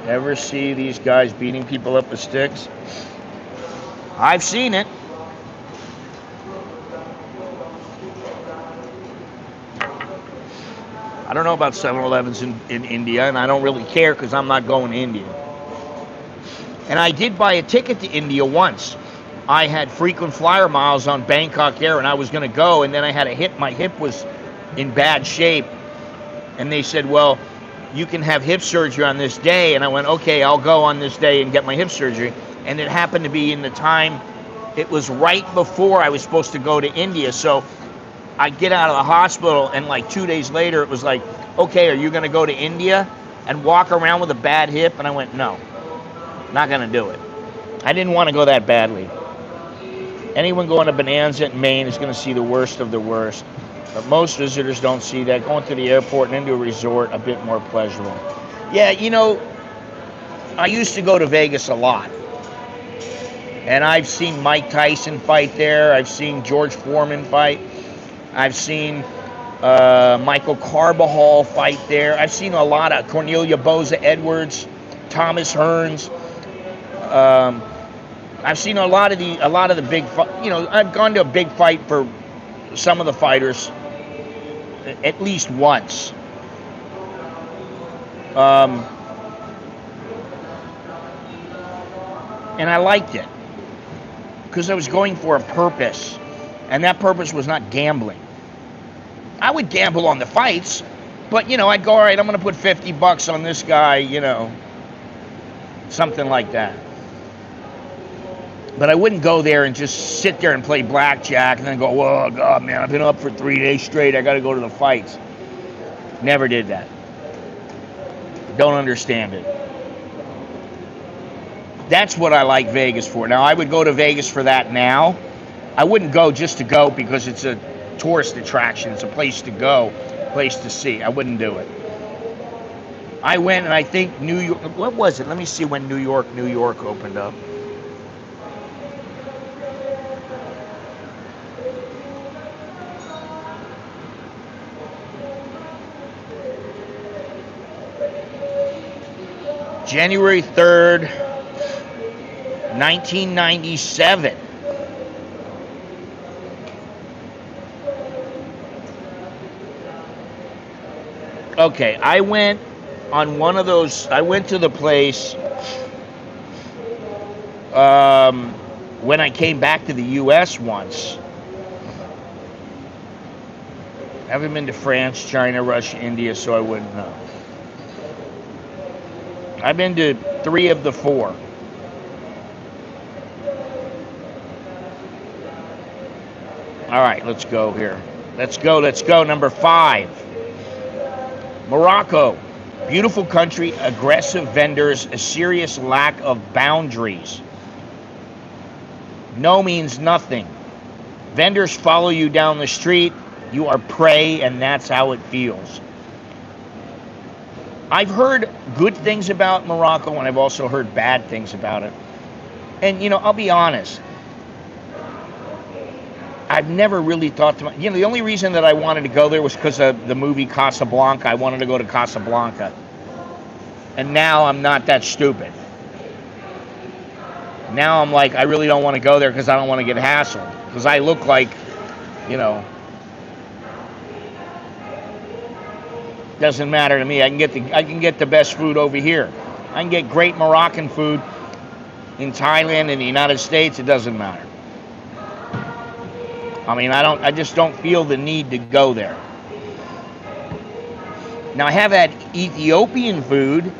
Ever see these guys beating people up with sticks? I've seen it. I don't know about 7-Elevens in India, and I don't really care because I'm not going to India. And I did buy a ticket to India once. I had frequent flyer miles on Bangkok Air, and I was going to go, and then I had a hip. My hip was in bad shape. And they said, well, you can have hip surgery on this day. And I went, okay, I'll go on this day and get my hip surgery. And it happened to be in the time, it was right before I was supposed to go to India. So I get out of the hospital, and like 2 days later, it was like, okay, are you going to go to India and walk around with a bad hip? And I went, no, not going to do it. I didn't want to go that badly. Anyone going to Bonanza in Maine is going to see the worst of the worst. But most visitors don't see that. Going to the airport and into a resort, a bit more pleasurable. Yeah, I used to go to Vegas a lot. And I've seen Mike Tyson fight there. I've seen George Foreman fight. I've seen Michael Carbajal fight there. I've seen a lot of Cornelia Boza Edwards, Thomas Hearns. I've seen a lot of the big, I've gone to a big fight for some of the fighters at least once. And I liked it because I was going for a purpose, and that purpose was not gambling. I would gamble on the fights, but I'd go, all right, I'm going to put $50 on this guy, something like that. But I wouldn't go there and just sit there and play blackjack and then go, oh, God, man, I've been up for 3 days straight. I got to go to the fights. Never did that. Don't understand it. That's what I like Vegas for. Now, I would go to Vegas for that now. I wouldn't go just to go because it's a tourist attraction. It's a place to go, place to see. I wouldn't do it. I went, and I think New York, what was it? Let me see when New York opened up. January 3rd, 1997. Okay, I went on one of those. I went to the place when I came back to the U.S. once. I haven't been to France, China, Russia, India, so I wouldn't know. I've been to 3 of the 4. All right, let's go here. Let's go. Number 5. Morocco. Beautiful country, aggressive vendors, a serious lack of boundaries. No means nothing. Vendors follow you down the street. You are prey, and that's how it feels. I've heard good things about Morocco, and I've also heard bad things about it. And, I'll be honest. I've never really thought to the only reason that I wanted to go there was because of the movie Casablanca. I wanted to go to Casablanca. And now I'm not that stupid. Now I'm like, I really don't want to go there because I don't want to get hassled. Because I look like, doesn't matter to me. I can get the best food over here. I can get great Moroccan food in Thailand and the United States. It doesn't matter. I just don't feel the need to go there. Now, I have had Ethiopian food,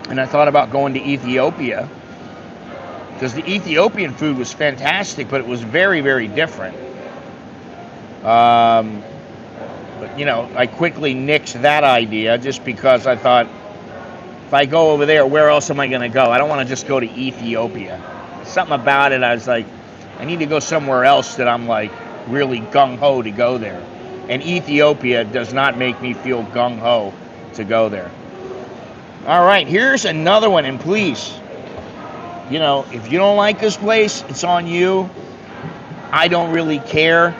and I thought about going to Ethiopia because the Ethiopian food was fantastic, but it was very, very different. But, I quickly nixed that idea just because I thought, if I go over there, where else am I going to go? I don't want to just go to Ethiopia. Something about it, I was like, I need to go somewhere else that I'm like really gung-ho to go there. And Ethiopia does not make me feel gung-ho to go there. All right, here's another one, and please, if you don't like this place, it's on you. I don't really care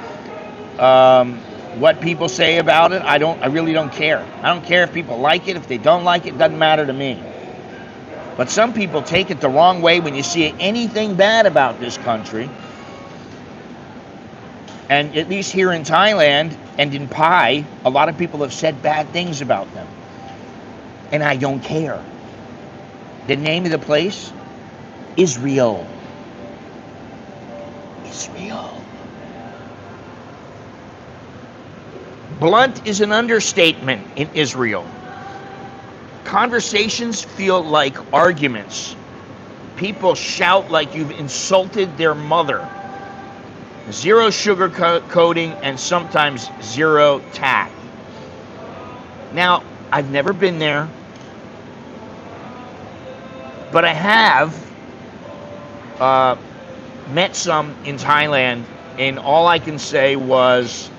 what people say about it. I really don't care. I don't care if people like it. If they don't like it, doesn't matter to me. But some people take it the wrong way when you see anything bad about this country. And at least here in Thailand and in Pai, a lot of people have said bad things about them. And I don't care. The name of the place? Israel. Israel. Blunt is an understatement in Israel. Conversations feel like arguments. People shout like you've insulted their mother. Zero sugar coating and sometimes zero tact. Now, I've never been there, but I have met some in Thailand, and all I can say was,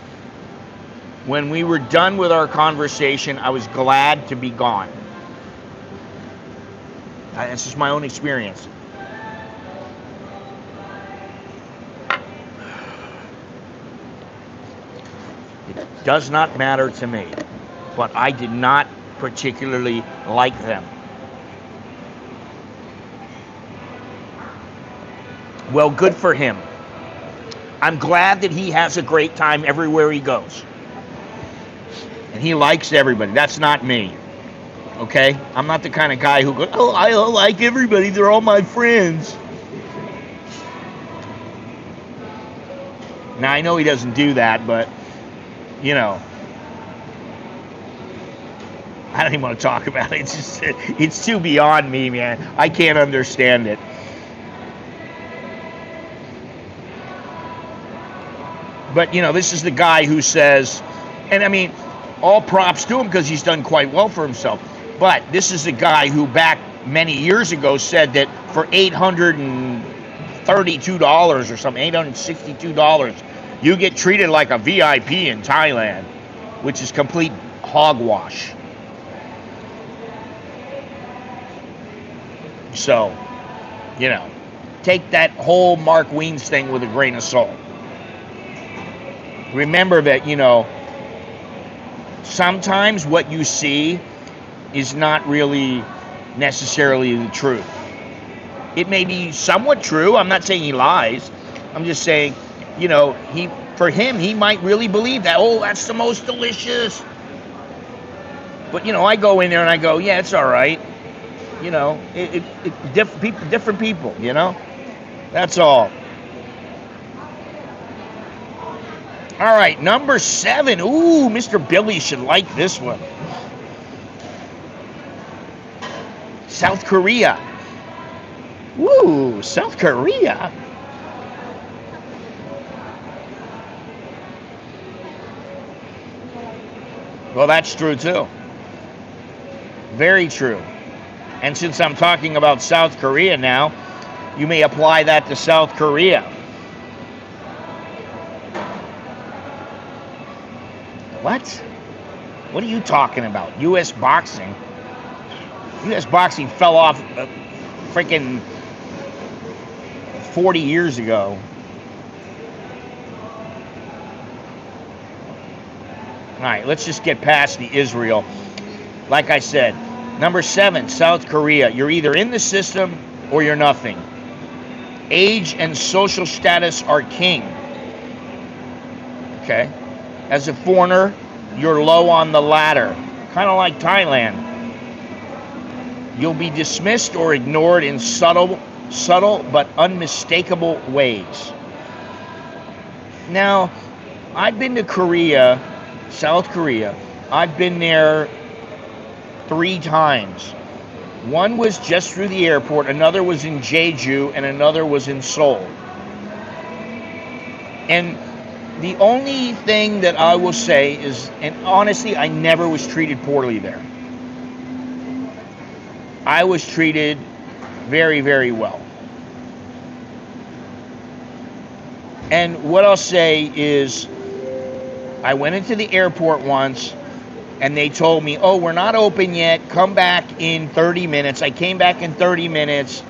when we were done with our conversation, I was glad to be gone. That's just my own experience. It does not matter to me, but I did not particularly like them. Well, good for him. I'm glad that he has a great time everywhere he goes. And he likes everybody. That's not me. Okay? I'm not the kind of guy who goes, oh, I like everybody. They're all my friends. Now, I know he doesn't do that, but, I don't even want to talk about it. It's too beyond me, man. I can't understand it. But, this is the guy who says, and all props to him because he's done quite well for himself. But this is a guy who back many years ago said that for $832 or something, $862, you get treated like a VIP in Thailand, which is complete hogwash. So, take that whole Mark Wiens thing with a grain of salt. Remember that, sometimes what you see is not really necessarily the truth. It may be somewhat true. I'm not saying he lies. I'm just saying, for him, he might really believe that. Oh, that's the most delicious. But I go in there and I go, yeah, it's all right. Different people. That's all. All right, number 7. Ooh, Mr. Billy should like this one. South Korea. Woo, South Korea. Well, that's true too. Very true. And since I'm talking about South Korea now, you may apply that to South Korea. What? What are you talking about? U.S. boxing? U.S. boxing fell off freaking 40 years ago. All right, let's just get past the Israel. Like I said, number 7, South Korea. You're either in the system or you're nothing. Age and social status are king. Okay? As a foreigner, you're low on the ladder. Kind of like Thailand. You'll be dismissed or ignored in subtle but unmistakable ways. Now, I've been to Korea, South Korea. I've been there 3 times. One was just through the airport, another was in Jeju, and another was in Seoul. And the only thing that I will say is, and honestly, I never was treated poorly there. I was treated very, very well. And what I'll say is, I went into the airport once, and they told me, oh, we're not open yet, come back in 30 minutes. I came back in 30 minutes,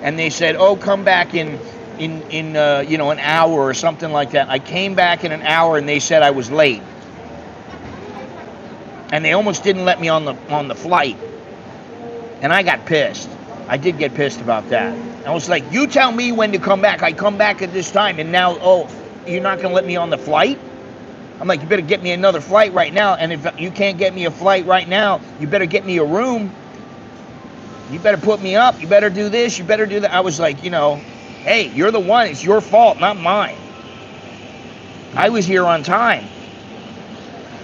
and they said, oh, come back in an hour or something like that. I came back in an hour, and they said I was late. And they almost didn't let me on the flight. And I got pissed. I did get pissed about that. I was like, you tell me when to come back. I come back at this time, and now, oh, you're not going to let me on the flight? I'm like, you better get me another flight right now. And if you can't get me a flight right now, you better get me a room. You better put me up. You better do this. You better do that. I was like, hey, you're the one. It's your fault, not mine. I was here on time.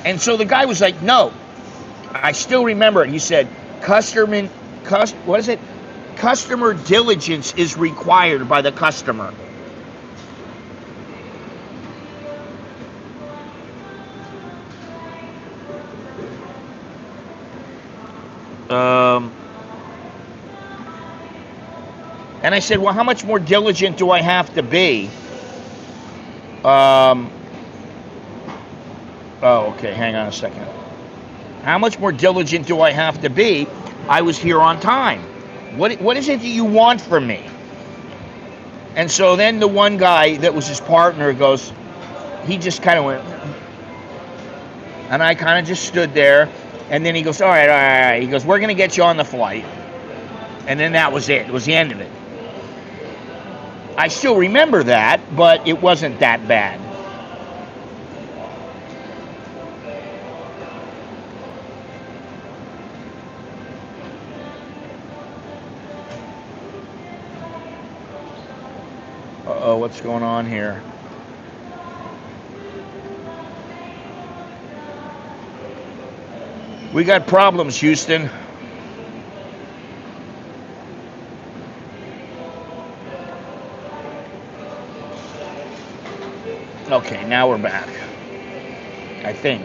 And so the guy was like, no. I still remember it. He said, customer diligence is required by the customer. And I said, well, how much more diligent do I have to be? Oh, okay, hang on a second. How much more diligent do I have to be? I was here on time. What is it that you want from me? And so then the one guy that was his partner goes, he just kind of went, and I kind of just stood there. And then he goes, all right. He goes, we're going to get you on the flight. And then that was it. It was the end of it. I still remember that, but it wasn't that bad. Uh-oh, what's going on here? We got problems, Houston. Okay, now we're back. I think.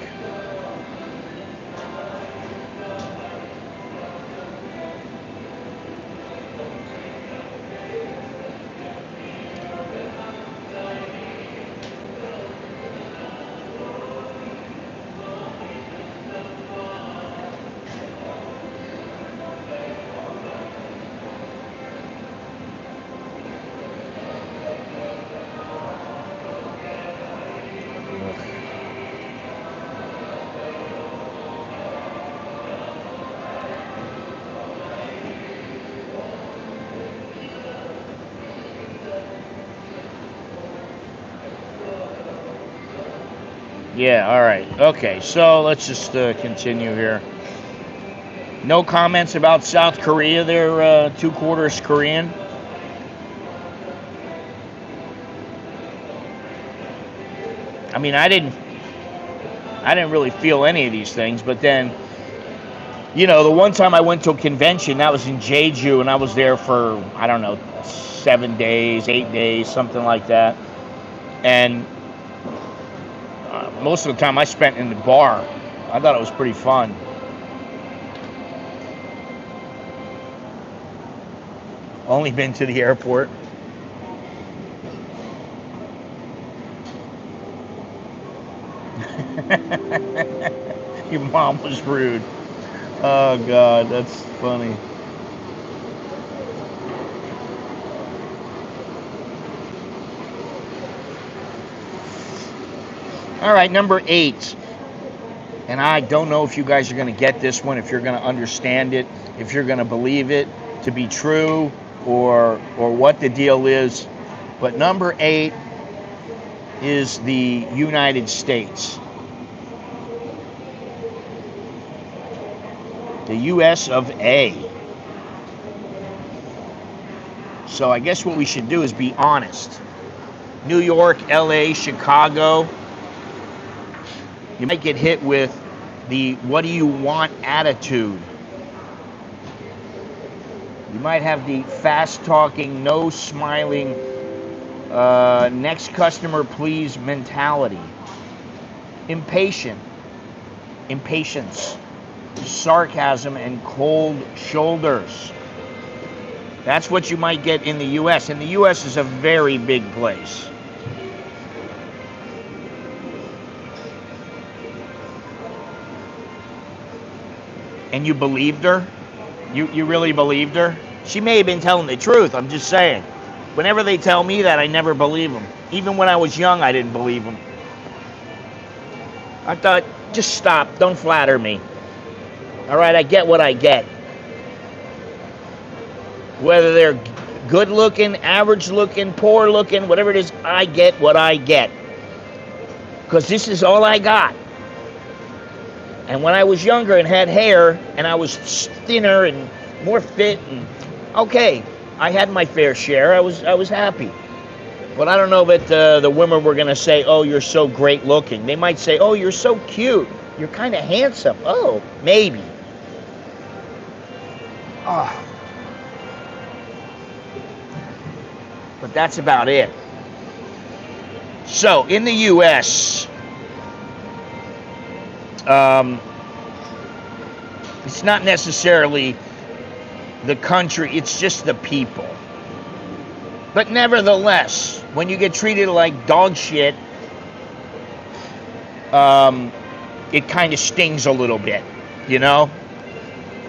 Yeah, all right. Okay, so let's just continue here. No comments about South Korea. They're 2/4 Korean. I mean, I didn't really feel any of these things, but then, you know, the one time I went to a convention, that was in Jeju, and I was there for, I don't know, 7 days, 8 days, something like that. And most of the time I spent in the bar. I thought it was pretty fun. Only been to the airport. Your mom was rude. Oh God, that's funny. All right, number 8. And I don't know if you guys are going to get this one, if you're going to understand it, if you're going to believe it to be true, or what the deal is. But number 8 is the United States. The US of A. So I guess what we should do is be honest. New York, LA, Chicago, you might get hit with the what do you want attitude. You might have the fast talking, no smiling, next customer please mentality. Impatience, sarcasm, and cold shoulders. That's what you might get in the US. And the US is a very big place. And you believed her? You really believed her? She may have been telling the truth, I'm just saying. Whenever they tell me that, I never believe them. Even when I was young, I didn't believe them. I thought, just stop, don't flatter me. All right, I get what I get. Whether they're good looking, average looking, poor looking, whatever it is, I get what I get. Because this is all I got. And when I was younger and had hair, and I was thinner and more fit, and okay, I had my fair share. I was happy. But I don't know that the women were going to say, oh, you're so great looking. They might say, oh, you're so cute. You're kind of handsome. Oh, maybe. Oh. But that's about it. So, in the U.S., it's not necessarily the country, it's just the people. But nevertheless, when you get treated like dog shit, it kind of stings a little bit, you know?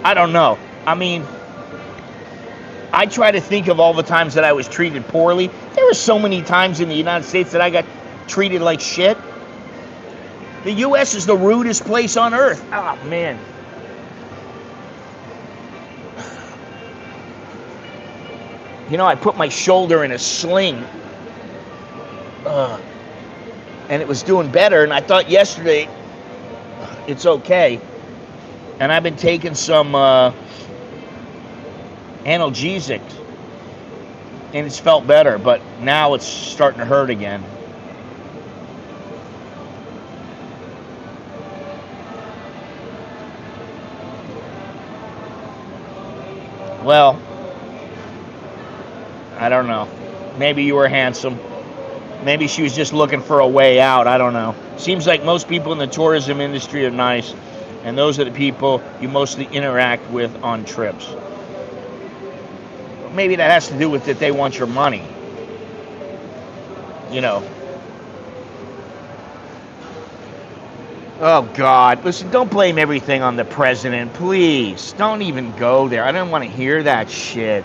I don't know. I mean, I try to think of all the times that I was treated poorly. There were so many times in the United States that I got treated like shit. The U.S. is the rudest place on earth. Oh, man. You know, I put my shoulder in a sling. And it was doing better. And I thought yesterday, it's okay. And I've been taking some analgesics. And it's felt better. But now it's starting to hurt again. Well, I don't know. Maybe you were handsome. Maybe she was just looking for a way out. I don't know. Seems like most people in the tourism industry are nice, and those are the people you mostly interact with on trips. Maybe that has to do with that they want your money. You know. Oh, God. Listen, don't blame everything on the president, please. Don't even go there. I don't want to hear that shit.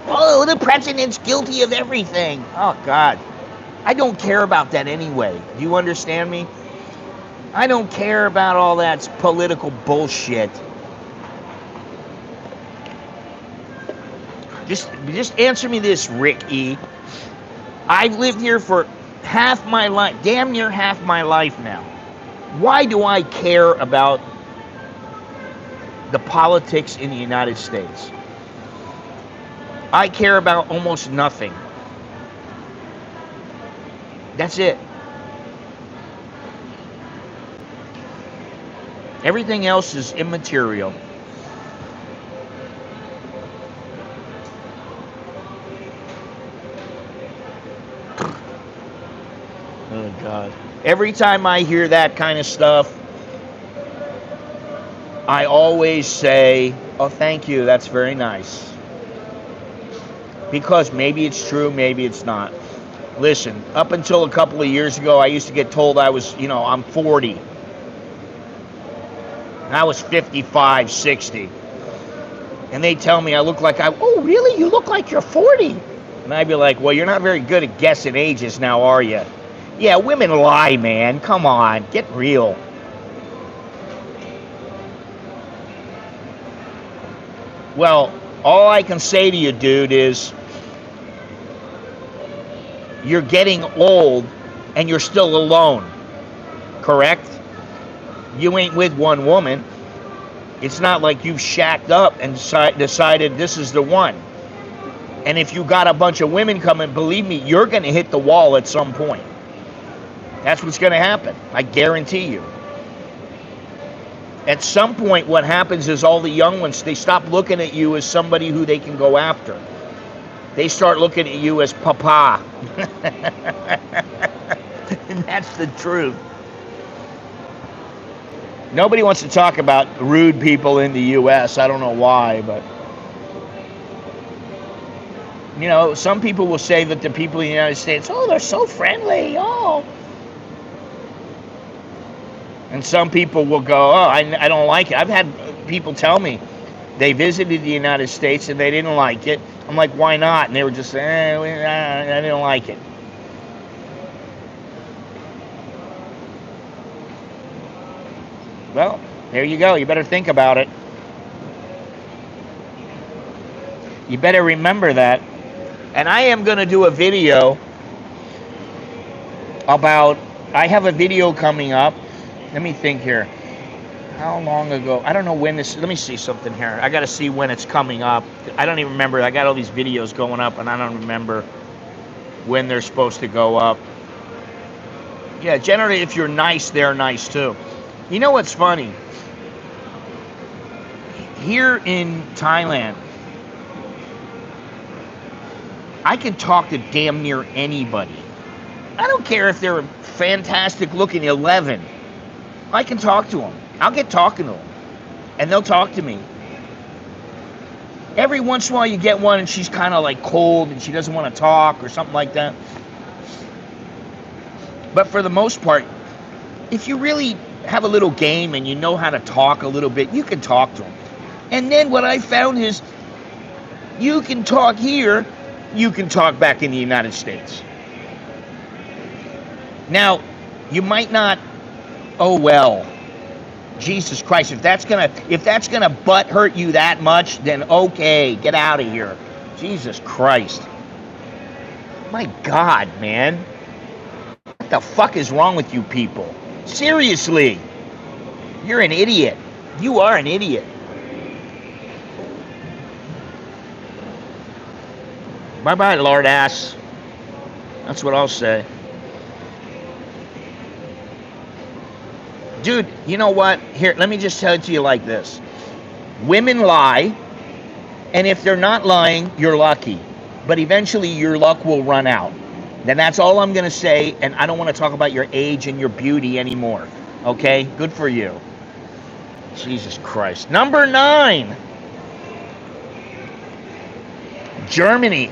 Oh, the president's guilty of everything. Oh, God. I don't care about that anyway. Do you understand me? I don't care about all that political bullshit. Just answer me this, Rick E. I've lived here for half my life, damn near half my life now. Why do I care about the politics in the United States. I care about almost nothing. That's it. Everything else is immaterial. Oh, God. Every time I hear that kind of stuff, I always say, oh, thank you, that's very nice. Because maybe it's true, maybe it's not. Listen, up until a couple of years ago, I used to get told I was, I'm 40. I was 55, 60. And they tell me I look like oh, really? You look like you're 40. And I'd be like, well, you're not very good at guessing ages now, are you? Yeah, women lie, man. Come on, get real. Well, all I can say to you, dude, is you're getting old and you're still alone, correct? You ain't with one woman. It's not like you've shacked up and decided this is the one. And if you got a bunch of women coming, believe me, you're going to hit the wall at some point. That's what's going to happen. I guarantee you. At some point, what happens is all the young ones, they stop looking at you as somebody who they can go after. They start looking at you as papa. And that's the truth. Nobody wants to talk about rude people in the U.S. I don't know why, but... some people will say that the people in the United States, oh, they're so friendly, oh. And some people will go, oh, I don't like it. I've had people tell me they visited the United States and they didn't like it. I'm like, why not? And they were just saying, I didn't like it. Well, there you go. You better think about it. You better remember that. And I am going to do a video about, I have a video coming up. Let me think here. How long ago? I don't know when this, let me see something here. I got to see when it's coming up. I don't even remember. I got all these videos going up and I don't remember when they're supposed to go up. Yeah, generally if you're nice, they're nice too. You know what's funny? Here in Thailand, I can talk to damn near anybody. I don't care if they're fantastic looking 11. I can talk to them. I'll get talking to them. And they'll talk to me. Every once in a while you get one and she's kind of like cold and she doesn't want to talk or something like that. But for the most part, if you really have a little game and you know how to talk a little bit, you can talk to them. And then what I found is you can talk here, you can talk back in the United States. Now, you might not, oh well, Jesus Christ, if that's gonna butt hurt you that much, then okay, get out of here. Jesus Christ. My God, man. What the fuck is wrong with you people? Seriously. You're an idiot. You are an idiot. Bye-bye, lard ass. That's what I'll say. Dude, you know what? Here, let me just tell it to you like this. Women lie, and if they're not lying, you're lucky. But eventually your luck will run out. Then that's all I'm going to say, and I don't want to talk about your age and your beauty anymore. Okay? Good for you. Jesus Christ. Number 9. Germany.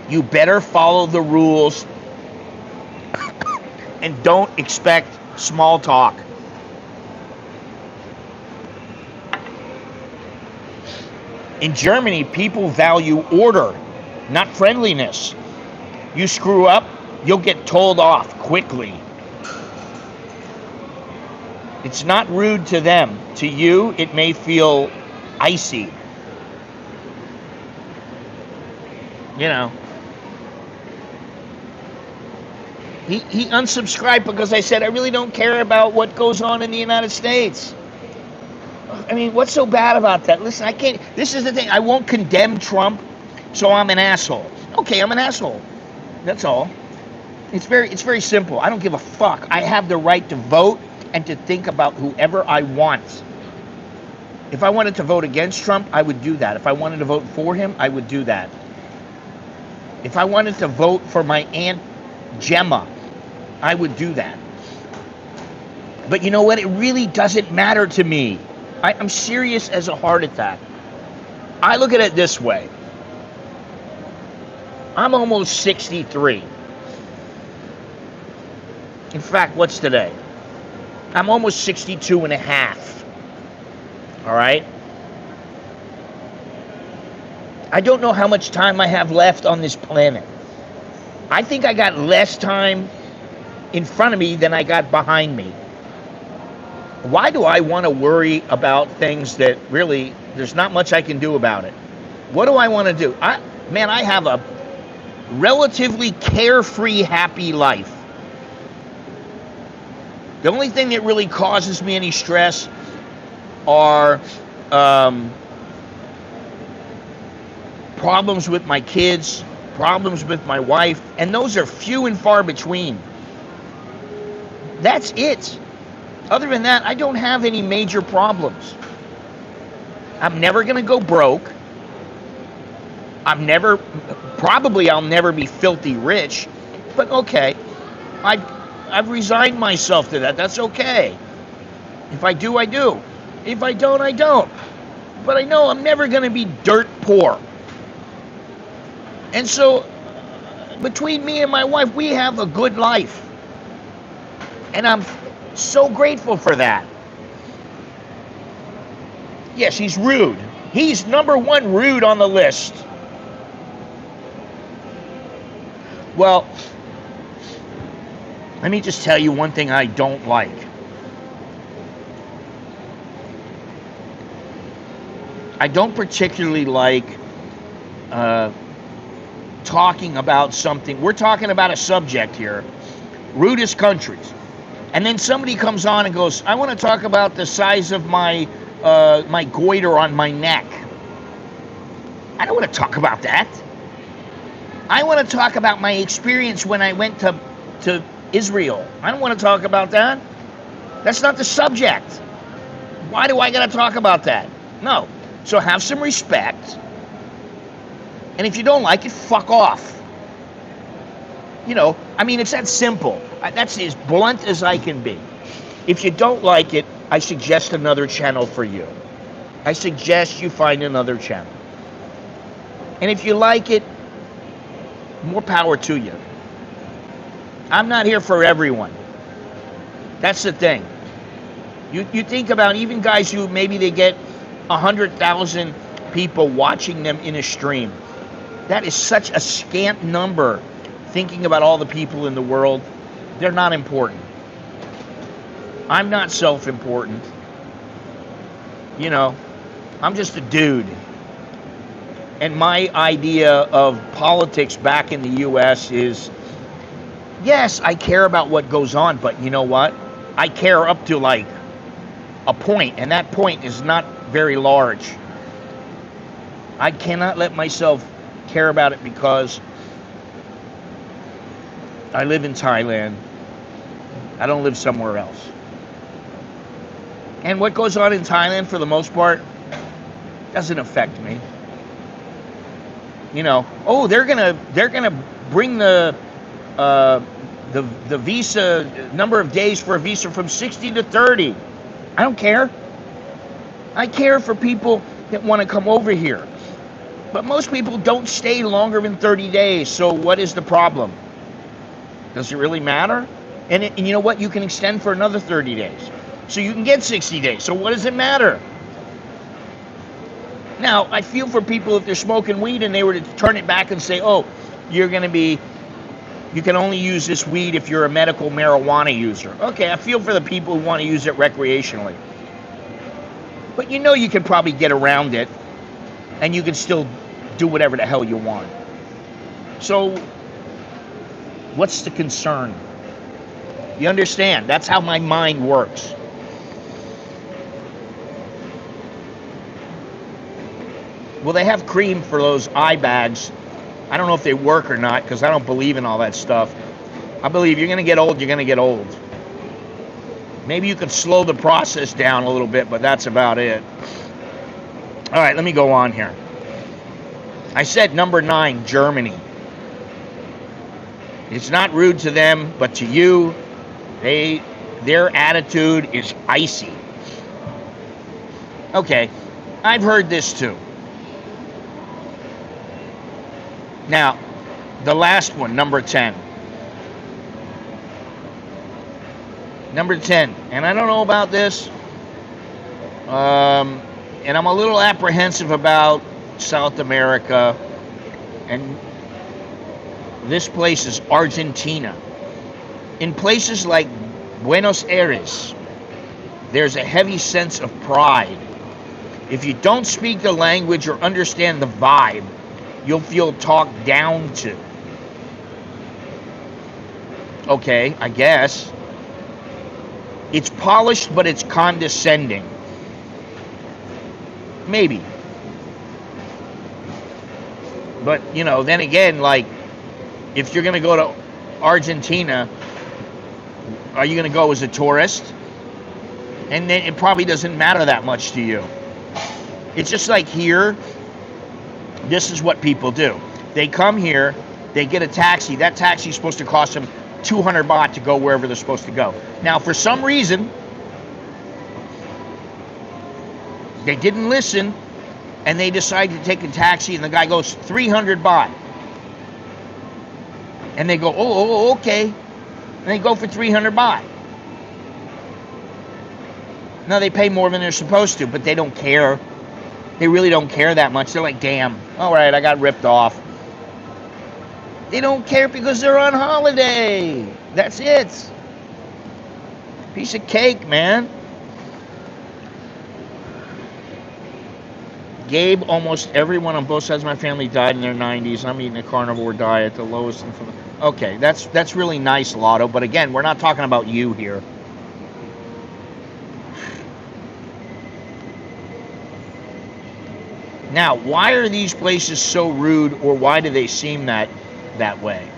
You better follow the rules and don't expect small talk. In Germany, people value order, not friendliness. You screw up, you'll get told off quickly. It's not rude to them. To you, it may feel icy. You know. He unsubscribed because I said I really don't care about what goes on in the United States. I mean, what's so bad about that? Listen, I can't. This is the thing. I won't condemn Trump, so I'm an asshole. Okay, I'm an asshole. That's all. It's very simple. I don't give a fuck. I have the right to vote and to think about whoever I want. If I wanted to vote against Trump, I would do that. If I wanted to vote for him, I would do that. If I wanted to vote for my Aunt Gemma, I would do that. But you know what? It really doesn't matter to me. I'm serious as a heart attack. I look at it this way. I'm almost 63. In fact, what's today? I'm almost 62 and a half. All right? I don't know how much time I have left on this planet. I think I got less time in front of me than I got behind me. Why do I want to worry about things that really, there's not much I can do about it? What do I want to do? I have a relatively carefree, happy life. The only thing that really causes me any stress are problems with my kids, problems with my wife, and those are few and far between. That's it. Other than that, I don't have any major problems. I'm never going to go broke. I'll never be filthy rich. But okay, I've resigned myself to that. That's okay. If I do, I do. If I don't, I don't. But I know I'm never going to be dirt poor. And so, between me and my wife, we have a good life. And I'm so grateful for that. Yes, he's rude. He's number one rude on the list. Well, let me just tell you one thing I don't like. I don't particularly like talking about something. We're talking about a subject here, rudest countries. And then somebody comes on and goes, I want to talk about the size of my my goiter on my neck. I don't want to talk about that. I want to talk about my experience when I went to Israel. I don't want to talk about that. That's not the subject. Why do I got to talk about that? No. So have some respect. And if you don't like it, fuck off. You know, I mean, it's that simple. That's as blunt as I can be. If you don't like it, I suggest another channel for you. I suggest you find another channel. And if you like it, more power to you. I'm not here for everyone. That's the thing. You think about even guys who maybe they get 100,000 people watching them in a stream. That is such a scant number. Thinking about all the people in the world, they're not important. I'm not self-important. You know, I'm just a dude. And my idea of politics back in the U.S. is, yes, I care about what goes on, but you know what? I care up to like a point, and that point is not very large. I cannot let myself care about it because I live in Thailand. I don't live somewhere else. And what goes on in Thailand, for the most part, doesn't affect me. You know, oh, they're gonna bring the visa number of days for a visa from 60 to 30. I don't care. I care for people that want to come over here. But most people don't stay longer than 30 days. So what is the problem? Does it really matter? And you know what? You can extend for another 30 days. So you can get 60 days. So what does it matter? Now, I feel for people if they're smoking weed and they were to turn it back and say, oh, you can only use this weed if you're a medical marijuana user. Okay, I feel for the people who want to use it recreationally. But you know you can probably get around it and you can still do whatever the hell you want. So, what's the concern? You understand? That's how my mind works. Well, they have cream for those eye bags. I don't know if they work or not because I don't believe in all that stuff. I believe you're going to get old, you're going to get old. Maybe you could slow the process down a little bit, but that's about it. All right, let me go on here. I said number 9, Germany. It's not rude to them, but to you, their attitude is icy. Okay, I've heard this too. Now, the last one, number 10. Number 10, and I don't know about this, and I'm a little apprehensive about South America, and this place is Argentina. In places like Buenos Aires, there's a heavy sense of pride. If you don't speak the language or understand the vibe, you'll feel talked down to. Okay, I guess. It's polished, but it's condescending. Maybe. But, you know, then again, like, if you're going to go to Argentina, are you going to go as a tourist? And then it probably doesn't matter that much to you. It's just like here, this is what people do. They come here, they get a taxi. That taxi is supposed to cost them 200 baht to go wherever they're supposed to go. Now, for some reason, they didn't listen, and they decide to take a taxi, and the guy goes 300 baht. And they go, oh, okay. And they go for 300 baht. Now, they pay more than they're supposed to, but they don't care. They really don't care that much. They're like, damn, all right, I got ripped off. They don't care because they're on holiday. That's it. Piece of cake, man. Gabe, almost everyone on both sides of my family died in their 90s. I'm eating a carnivore diet, the lowest. Okay, that's really nice, Lotto. But again, we're not talking about you here. Now, why are these places so rude, or why do they seem that way?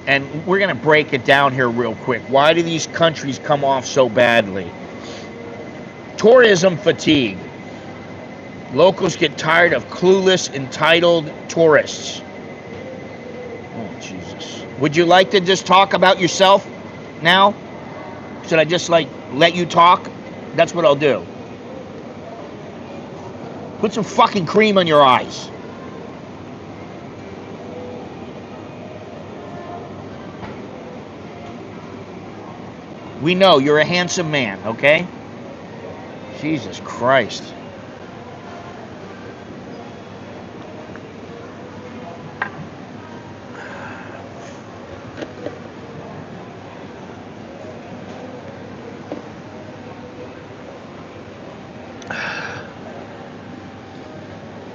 And we're going to break it down here real quick. Why do these countries come off so badly? Tourism fatigue. Locals get tired of clueless, entitled tourists. Oh, Jesus. Would you like to just talk about yourself now? Should I just, like, let you talk? That's what I'll do. Put some fucking cream on your eyes. We know you're a handsome man, okay? Jesus Christ.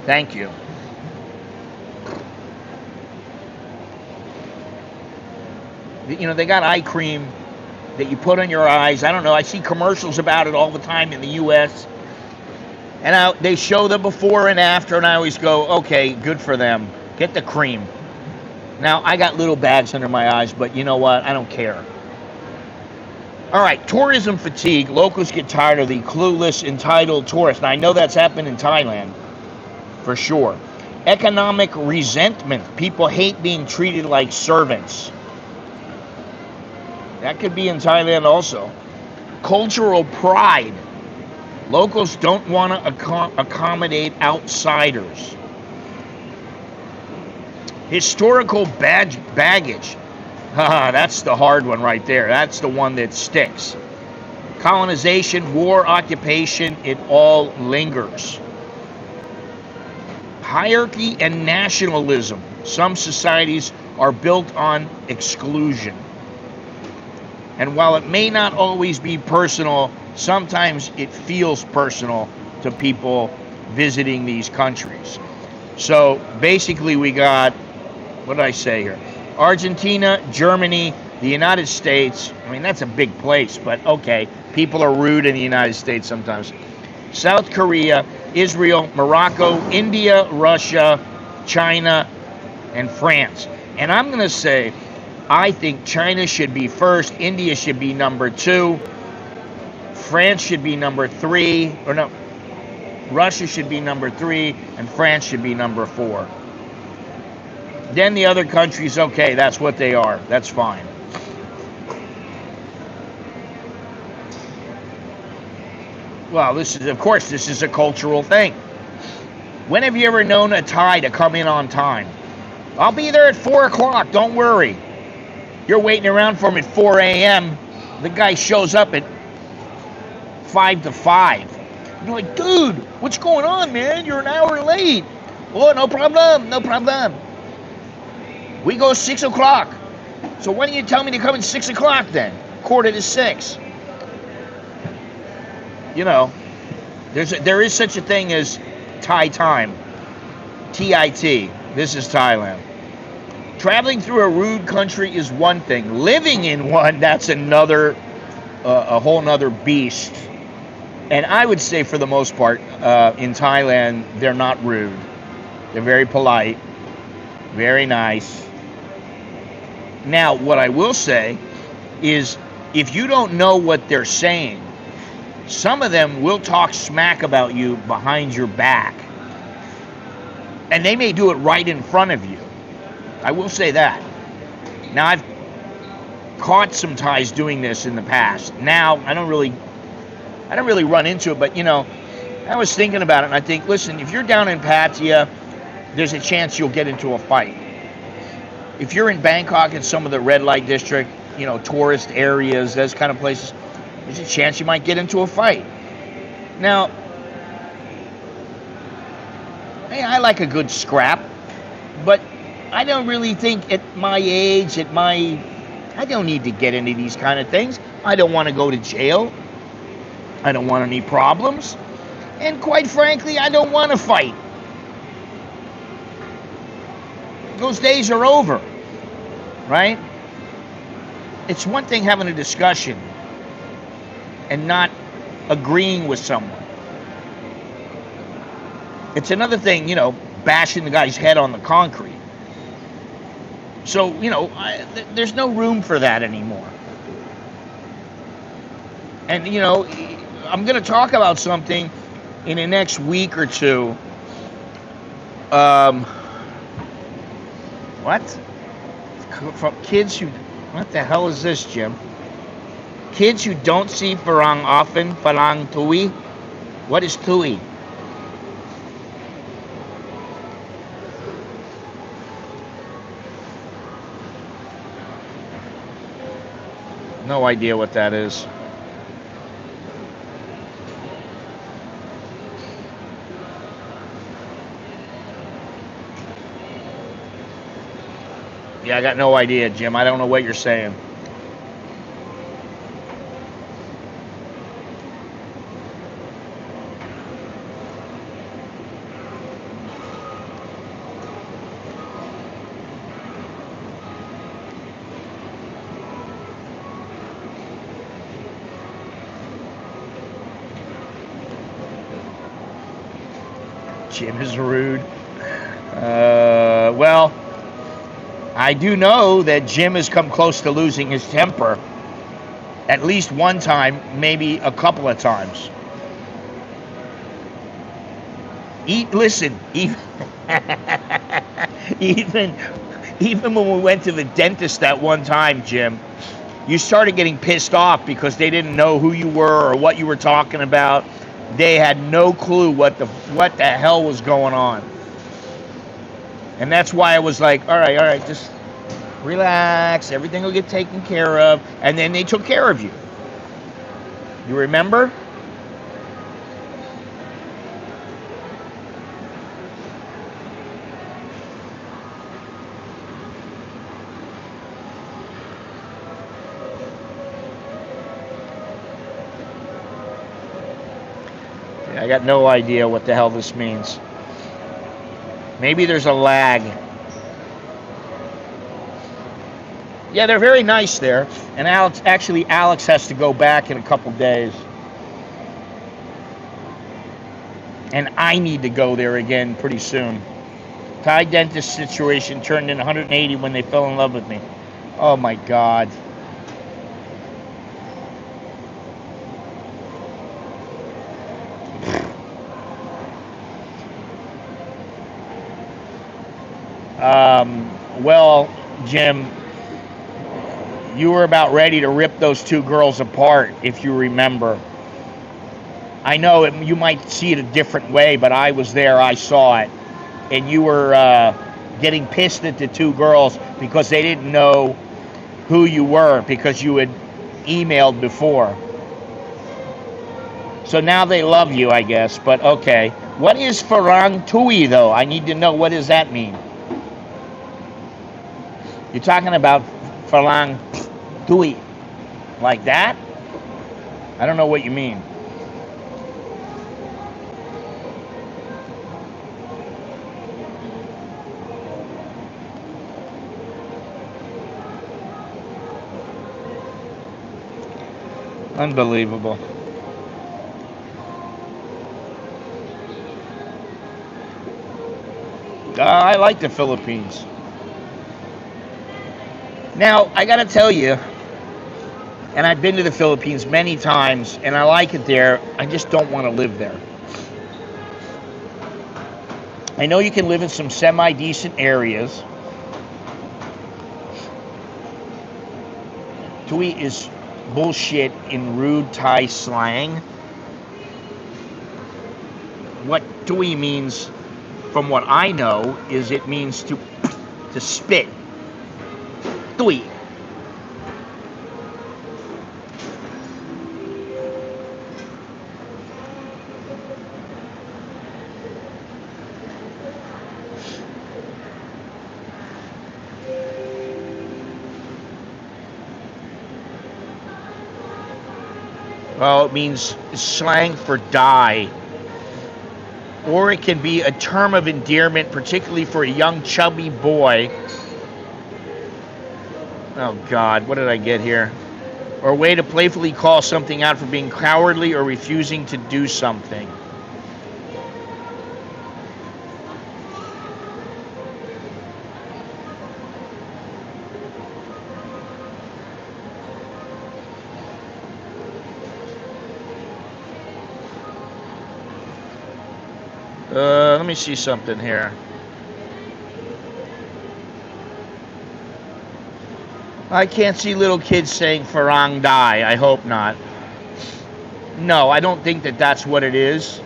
Thank you. You know, they got eye cream that you put on your eyes. I don't know. I see commercials about it all the time in the U.S. And they show the before and after, and I always go, okay, good for them. Get the cream. Now, I got little bags under my eyes, but you know what? I don't care. All right, tourism fatigue. Locals get tired of the clueless, entitled tourists. Now, I know that's happened in Thailand. For sure. Economic resentment. People hate being treated like servants. That could be in Thailand also. Cultural pride. Locals don't want to accommodate outsiders. Historical baggage. That's the hard one right there. That's the one that sticks. Colonization, war, occupation, it all lingers. Hierarchy and nationalism. Some societies are built on exclusion. And while it may not always be personal, sometimes it feels personal to people visiting these countries. So basically we got, what did I say here? Argentina, Germany, The United States, I mean, that's a big place, but okay, people are rude in the United States sometimes. South Korea, Israel, Morocco, India, Russia, China, and France. And I'm going to say, I think China should be first, India should be number 2, France should be number 3, or no, Russia should be number 3, and France should be number 4. Then the other countries, okay, that's what they are. That's fine. Well, this is a cultural thing. When have you ever known a Thai to come in on time? I'll be there at 4 o'clock, don't worry. You're waiting around for him at 4 a.m. The guy shows up at 5 to 5. You're like, dude, what's going on, man? You're an hour late. Oh, no problem, no problem. We go 6 o'clock. So why don't you tell me to come at 6 o'clock then? 5:45. You know, there is such a thing as Thai time. TIT. This is Thailand. Traveling through a rude country is one thing. Living in one, that's another, a whole nother beast. And I would say for the most part, in Thailand, they're not rude. They're very polite, very nice. Now, what I will say is, if you don't know what they're saying, some of them will talk smack about you behind your back. And they may do it right in front of you. I will say that. Now, I've caught some Thais doing this in the past. Now, I don't really run into it, but you know, I was thinking about it, and I think, listen, if you're down in Pattaya, there's a chance you'll get into a fight. If you're in Bangkok in some of the red light district, you know, tourist areas, those kind of places, there's a chance you might get into a fight. Now, hey, I like a good scrap, but I don't really think at my age, I don't need to get into these kind of things. I don't want to go to jail. I don't want any problems. And quite frankly, I don't want to fight. Those days are over, right? It's one thing having a discussion and not agreeing with someone. It's another thing, you know, bashing the guy's head on the concrete. So, you know, there's no room for that anymore. And, you know, I'm going to talk about something in the next week or two. What? For kids who... What the hell is this, Jim? Kids who don't see Farang often, Farang Tui. What is Tui? No idea what that is. Yeah, I got no idea, Jim. I don't know what you're saying. Jim is rude. Well, I do know that Jim has come close to losing his temper at least one time, maybe a couple of times. Listen, even when we went to the dentist that one time, Jim, you started getting pissed off because they didn't know who you were or what you were talking about. They had no clue what the hell was going on. And that's why I was like, all right, just relax. Everything will get taken care of. And then they took care of you. You remember? I got no idea what the hell this means. Maybe there's a lag. Yeah, they're very nice there. And Alex has to go back in a couple days. And I need to go there again pretty soon. Thai dentist situation turned in 180 when they fell in love with me. Oh my God. Well, Jim, you were about ready to rip those two girls apart, if you remember. I know you might see it a different way, but I was there, I saw it. And you were getting pissed at the two girls because they didn't know who you were because you had emailed before. So now they love you, I guess, but okay. What is Farang Tui, though? I need to know, what does that mean? You're talking about Farang Tui like that? I don't know what you mean. Unbelievable. I like the Philippines. Now, I got to tell you, and I've been to the Philippines many times, and I like it there. I just don't want to live there. I know you can live in some semi-decent areas. Tui is bullshit in rude Thai slang. What Tui means, from what I know, is it means to spit. Tui. Well, it means slang for die. Or it can be a term of endearment, particularly for a young chubby boy. Oh God, what did I get here? Or a way to playfully call something out for being cowardly or refusing to do something. Let me see something here. I can't see little kids saying Farang Dai. I hope not. No, I don't think that that's what it is.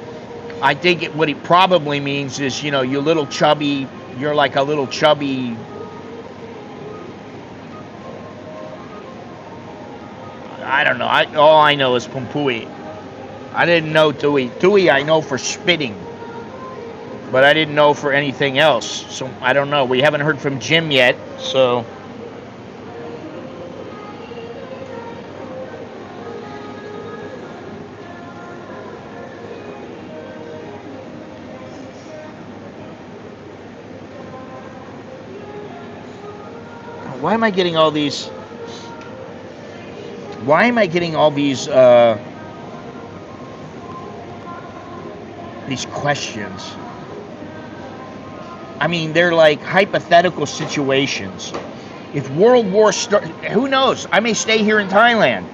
I think what it probably means is, you little chubby, you're like a little chubby. I don't know. All I know is Pumpui. I didn't know Tui. Tui I know for spitting. But I didn't know for anything else. So I don't know. We haven't heard from Jim yet, so. Why am I getting all these? Why am I getting all these questions? I mean, they're like hypothetical situations. If World War starts, who knows? I may stay here in Thailand.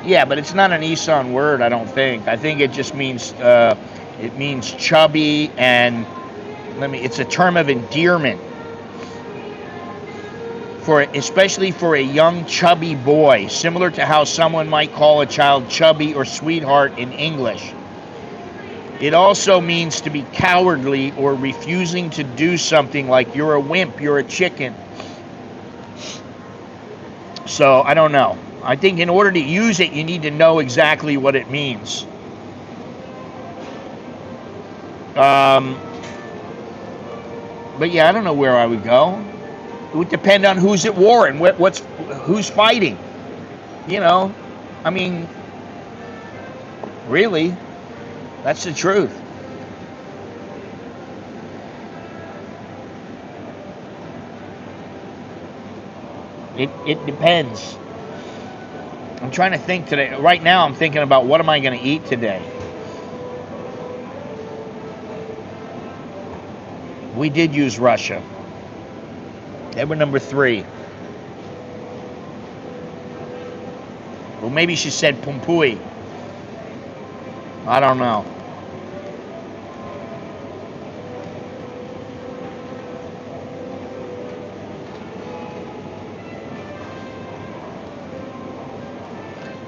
Yeah, but it's not an Isan word, I don't think. I think it just means chubby, and it's a term of endearment especially for a young chubby boy, similar to how someone might call a child chubby or sweetheart in English. It also means to be cowardly or refusing to do something, like you're a wimp, you're a chicken. So I don't know. I think in order to use it, you need to know exactly what it means. But yeah, I don't know where I would go. It would depend on who's at war and who's fighting. I mean, really, that's the truth. It depends. I'm trying to think today. Right now, I'm thinking about what am I going to eat today. We did use Russia. They were number 3. Well, maybe she said Pumpui. I don't know.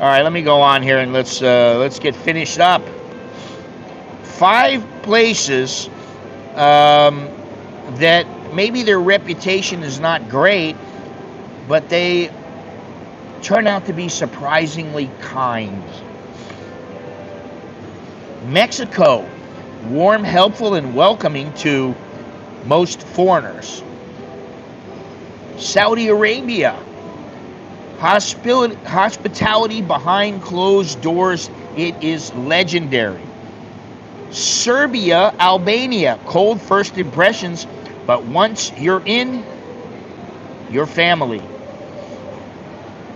All right, let me go on here and let's get finished up. 5 places that maybe their reputation is not great, but they turn out to be surprisingly kind. Mexico, warm, helpful, and welcoming to most foreigners. Saudi Arabia, hospitality behind closed doors, it is legendary. Serbia, Albania, cold first impressions, but once you're in, you're family.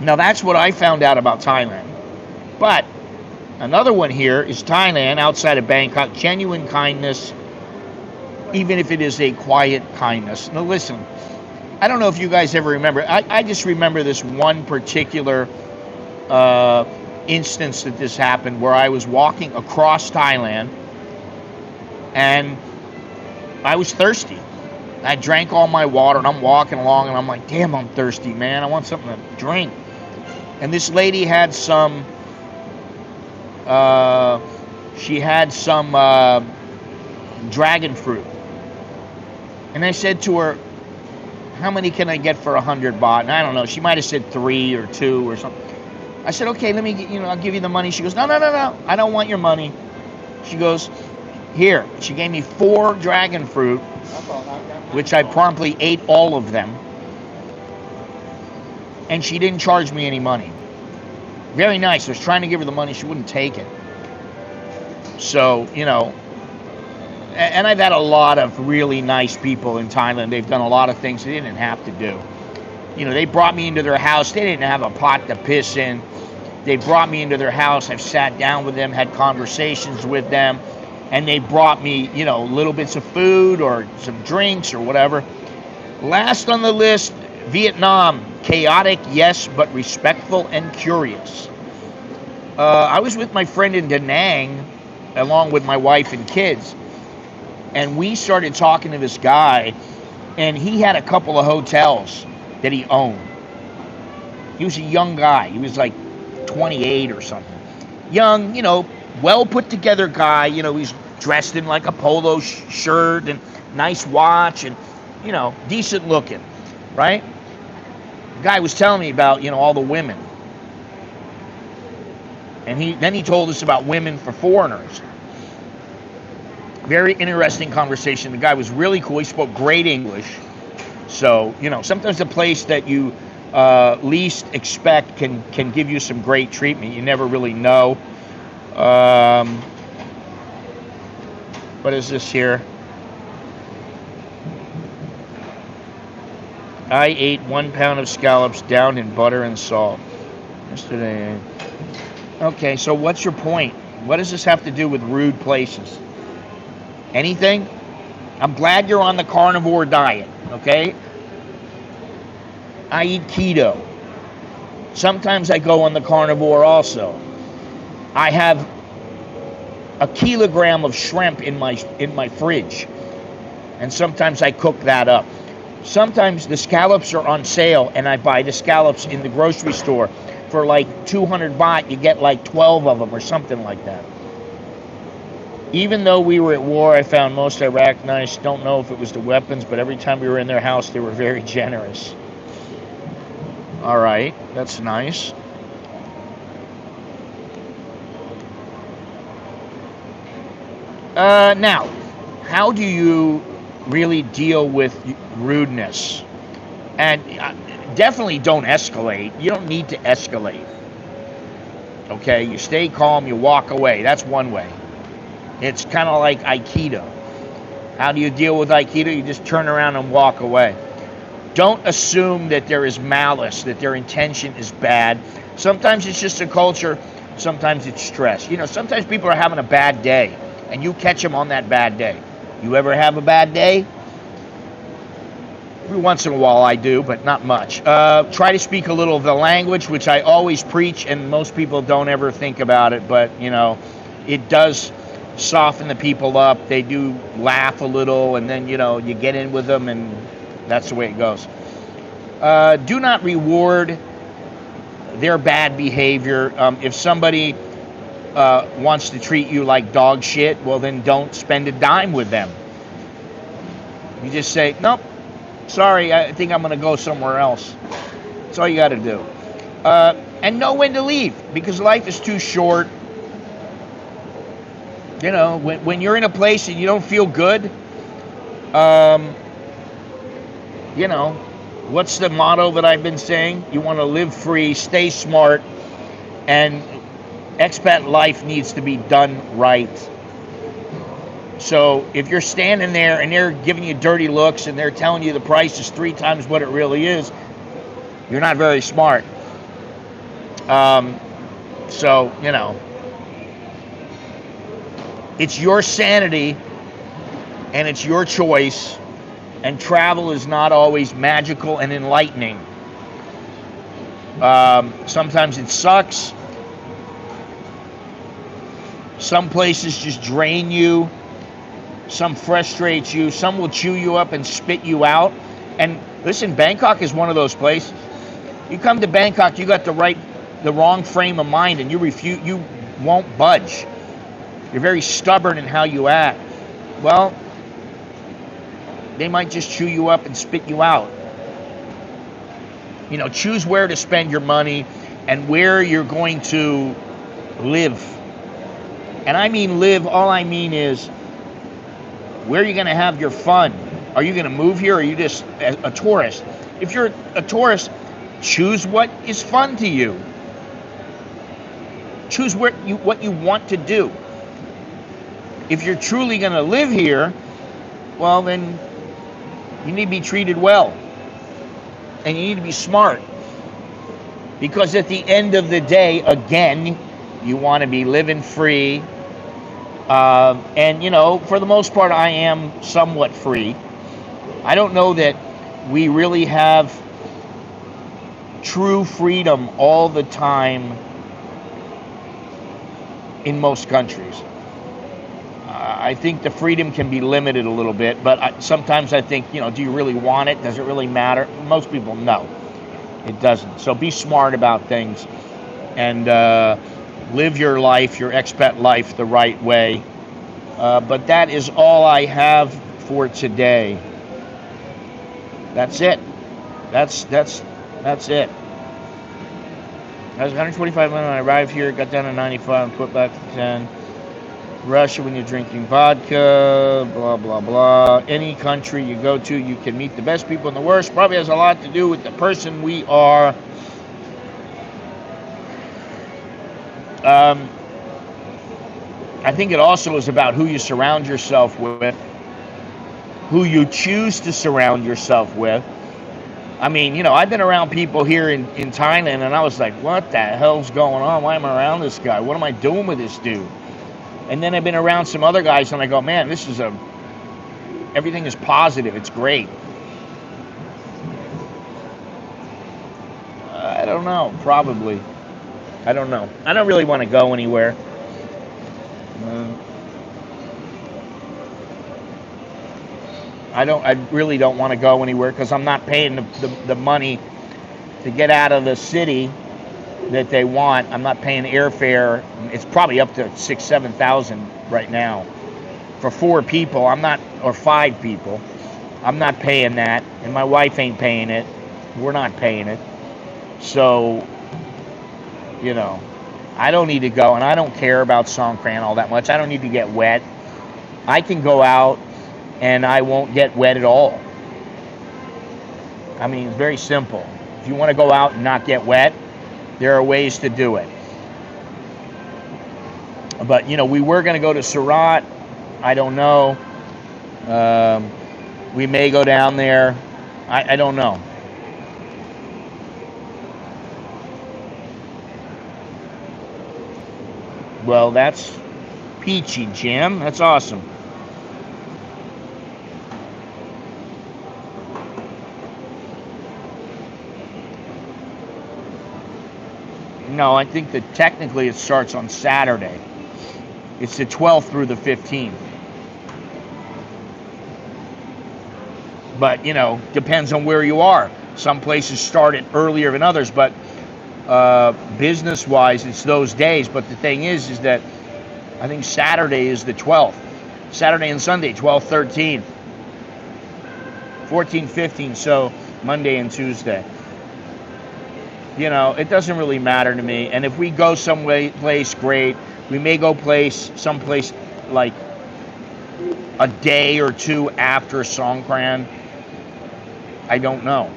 Now that's what I found out about Thailand. But another one here is Thailand, outside of Bangkok, genuine kindness, even if it is a quiet kindness. Now listen, I don't know if you guys ever remember. I just remember this one particular instance that this happened, where I was walking across Thailand and I was thirsty. I drank all my water and I'm walking along and I'm like, damn, I'm thirsty, man. I want something to drink. And this lady had some, dragon fruit. And I said to her, how many can I get for 100 baht? And I don't know, she might have said 3 or 2 or something. I said, okay, let me, I'll give you the money. She goes, no, I don't want your money. She goes, here. She gave me 4 dragon fruit, which I promptly ate all of them. And she didn't charge me any money. Very nice. I was trying to give her the money. She wouldn't take it. So, and I've had a lot of really nice people in Thailand. They've done a lot of things they didn't have to do. They brought me into their house. They didn't have a pot to piss in. They brought me into their house. I've sat down with them, had conversations with them, and they brought me, little bits of food or some drinks or whatever. Last on the list, Vietnam. Chaotic, yes, but respectful and curious. I was with my friend in Da Nang, along with my wife and kids, and we started talking to this guy, and he had a couple of hotels that he owned. He was a young guy. He was like 28 or something. Young, well put together guy. He's dressed in like a polo shirt and nice watch and, decent looking, right? The guy was telling me about, all the women. And then he told us about women for foreigners. Very interesting conversation. The guy was really cool. He spoke great English. So, sometimes the place that you least expect can give you some great treatment. You never really know. What is this here? I ate 1 pound of scallops down in butter and salt yesterday. Okay, so what's your point? What does this have to do with rude places? Anything? I'm glad you're on the carnivore diet, okay? I eat keto. Sometimes I go on the carnivore also. I have a kilogram of shrimp in my fridge, and sometimes I cook that up. Sometimes the scallops are on sale, and I buy the scallops in the grocery store for like 200 baht. You get like 12 of them or something like that. Even though we were at war, I found most Iraq nice. Don't know if it was the weapons, but every time we were in their house, they were very generous. All right, that's nice. Now, how do you really deal with rudeness? And definitely don't escalate. You don't need to escalate. Okay, you stay calm, you walk away. That's one way. It's kind of like Aikido. How do you deal with Aikido? You just turn around and walk away. Don't assume that there is malice, that their intention is bad. Sometimes it's just a culture. Sometimes it's stress. You know, sometimes people are having a bad day, and you catch them on that bad day. You ever have a bad day? Every once in a while I do, but not much. Try to speak a little of the language, which I always preach, and most people don't ever think about it, but, you know, it does soften the people up. They do laugh a little, and then, you know, you get in with them, and that's the way it goes. Do not reward their bad behavior. If somebody wants to treat you like dog shit, well, then don't spend a dime with them. You just say, nope, sorry, I think I'm going to go somewhere else. That's all you got to do. And know when to leave, because life is too short. You know, when you're in a place and you don't feel good, you know, what's the motto that I've been saying? You want to live free, stay smart, and expat life needs to be done right. So if you're standing there and they're giving you dirty looks and they're telling you the price is 3 times what it really is, you're not very smart. So, you know, it's your sanity and it's your choice, and travel is not always magical and enlightening. Sometimes it sucks. Some places just drain you. Some frustrate you. Some will chew you up and spit you out. And listen, Bangkok is one of those places. You come to Bangkok, you got the wrong frame of mind, and you won't budge. You're very stubborn in how you act. Well, they might just chew you up and spit you out. You know, choose where to spend your money and where you're going to live. And I mean live, all I mean is, where are you going to have your fun? Are you going to move here, or are you just a tourist? If you're a tourist, choose what is fun to you. Choose what you want to do. If you're truly going to live here, well, then you need to be treated well. And you need to be smart. Because at the end of the day, again, you want to be living free. And, you know, for the most part, I am somewhat free. I don't know that we really have true freedom all the time in most countries. I think the freedom can be limited a little bit, but sometimes I think, you know, do you really want it? Does it really matter? Most people, no, it doesn't. So be smart about things and live your life, your expat life, the right way. But that is all I have for today. That's it. That's it. I was 125 when I arrived here, got down to 95 and put back to 10. Russia when you're drinking vodka, blah, blah, blah. Any country you go to, you can meet the best people and the worst. Probably has a lot to do with the person we are. I think it also is about who you surround yourself with, who you choose to surround yourself with. I mean, you know, I've been around people here in Thailand, and I was like, what the hell's going on? Why am I around this guy? What am I doing with this dude? And then I've been around some other guys, and I go, man, everything is positive. It's great. I don't know, probably. I don't know. I don't really want to go anywhere. I really don't want to go anywhere because I'm not paying the money to get out of the city that they want. I'm not paying airfare. It's probably up to 6,000-7,000 right now for 4 people. Or 5 people. I'm not paying that, and my wife ain't paying it. We're not paying it. So, you know, I don't need to go, and I don't care about Songkran all that much. I don't need to get wet. I can go out and I won't get wet at all. I mean, it's very simple. If you want to go out and not get wet, there are ways to do it. But, you know, we were going to go to Surat. I don't know. We may go down there. I don't know. Well, that's peachy, Jim. That's awesome. No, I think that technically it starts on Saturday. It's the 12th through the 15th. But, you know, depends on where you are. Some places start it earlier than others, but business-wise, it's those days. But the thing is that I think Saturday is the 12th. Saturday and Sunday, 12, 13. 14, 15, so Monday and Tuesday. You know, it doesn't really matter to me. And if we go someplace, great. We may go someplace like a day or two after Songkran. I don't know.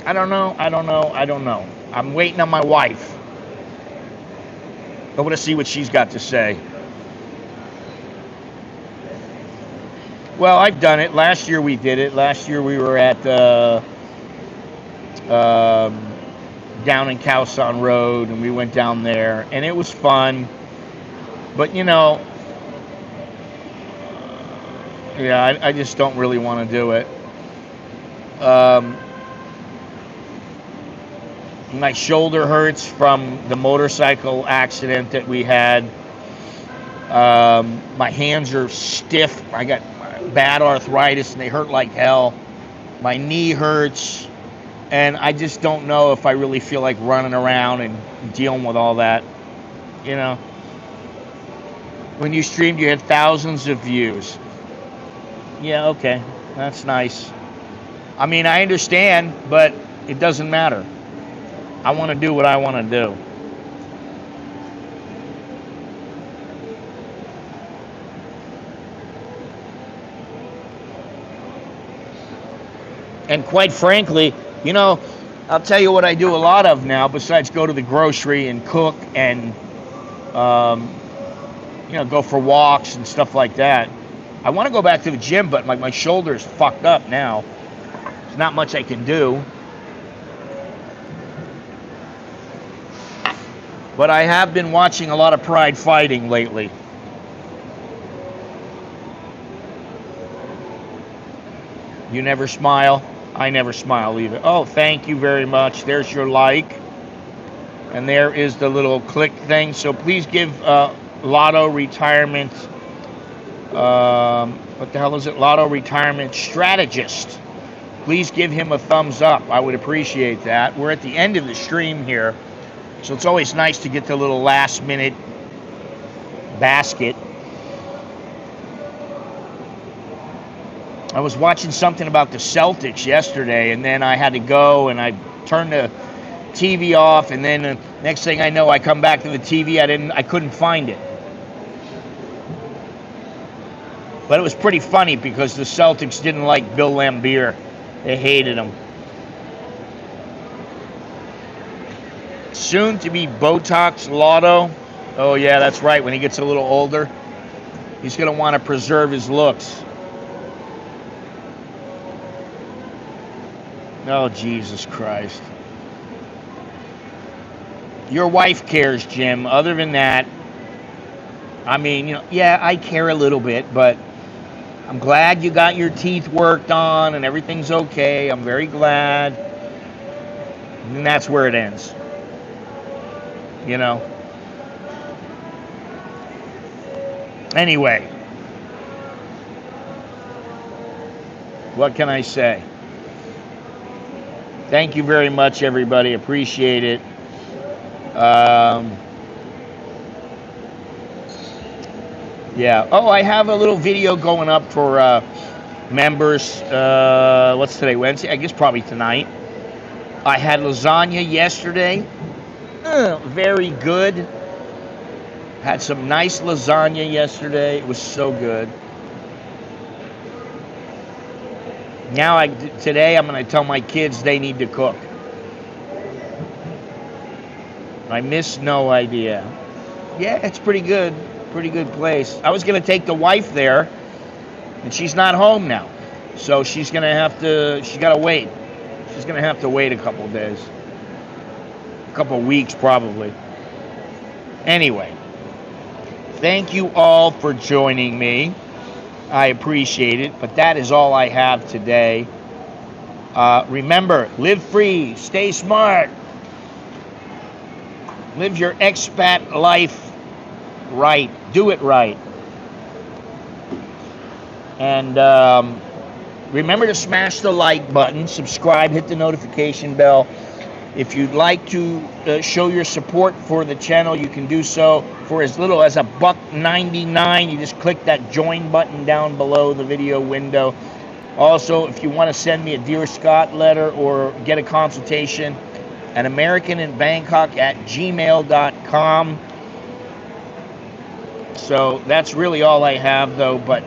I don't know. I'm waiting on my wife. I want to see what she's got to say. Well, I've done it. Last year we did it. Last year we were at down in Khaosan Road, and we went down there, and it was fun. But, you know, yeah, I just don't really want to do it. My shoulder hurts from the motorcycle accident that we had. My hands are stiff. I got bad arthritis, and they hurt like hell. My knee hurts, and I just don't know if I really feel like running around and dealing with all that, you know. When you streamed, you had thousands of views. Yeah, okay, that's nice. I mean, I understand, but it doesn't matter. I want to do what I want to do. And quite frankly, you know, I'll tell you what I do a lot of now, besides go to the grocery and cook and, you know, go for walks and stuff like that. I want to go back to the gym, but my shoulder's fucked up now. There's not much I can do. But I have been watching a lot of Pride Fighting lately. You never smile? I never smile either. Oh, thank you very much. There's your like. And there is the little click thing. So please give Lotto Retirement, what the hell is it? Lotto Retirement Strategist. Please give him a thumbs up. I would appreciate that. We're at the end of the stream here. So it's always nice to get the little last minute basket. I was watching something about the Celtics yesterday, and then I had to go, and I turned the TV off, and then next thing I know, I come back to the TV. I couldn't find it. But it was pretty funny because the Celtics didn't like Bill Laimbeer. They hated him. Soon to be Botox Lotto. Oh yeah, that's right. When he gets a little older, he's going to want to preserve his looks. Oh, Jesus Christ. Your wife cares, Jim. Other than that, I mean, you know, yeah, I care a little bit, but I'm glad you got your teeth worked on and everything's okay. I'm very glad. And that's where it ends. You know? Anyway. What can I say? Thank you very much, everybody. Appreciate it. Yeah. Oh, I have a little video going up for members. What's today? Wednesday? I guess probably tonight. I had lasagna yesterday. Very good. Had some nice lasagna yesterday. It was so good. Now, today I'm going to tell my kids they need to cook. I miss No Idea. Yeah, it's pretty good. Pretty good place. I was going to take the wife there, and she's not home now. So she's got to wait. She's going to have to wait a couple days. A couple weeks, probably. Anyway, thank you all for joining me. I appreciate it, but that is all I have today. Remember, live free, stay smart, live your expat life right, do it right. And remember to smash the like button, subscribe, hit the notification bell. If you'd like to show your support for the channel, you can do so for as little as $1.99. You just click that join button down below the video window. Also, if you want to send me a Dear Scott letter or get a consultation, an American in Bangkok at gmail.com. So that's really all I have, though, but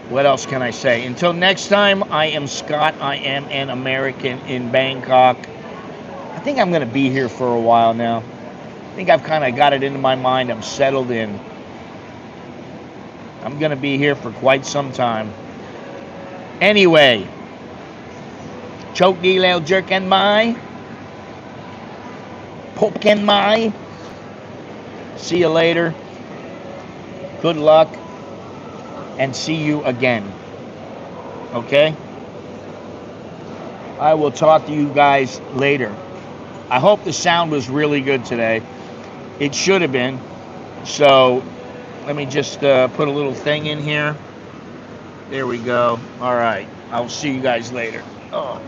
what else can I say? Until next time, I am Scott. I am an American in Bangkok. I think I'm going to be here for a while now. I think I've kind of got it into my mind. I'm settled in. I'm going to be here for quite some time. Anyway, choke Gilles jerk and my poke and my. See you later. Good luck. And see you again. Okay? I will talk to you guys later. I hope the sound was really good today. It should have been. So let me just put a little thing in here. There we go. All right. I'll see you guys later. Oh.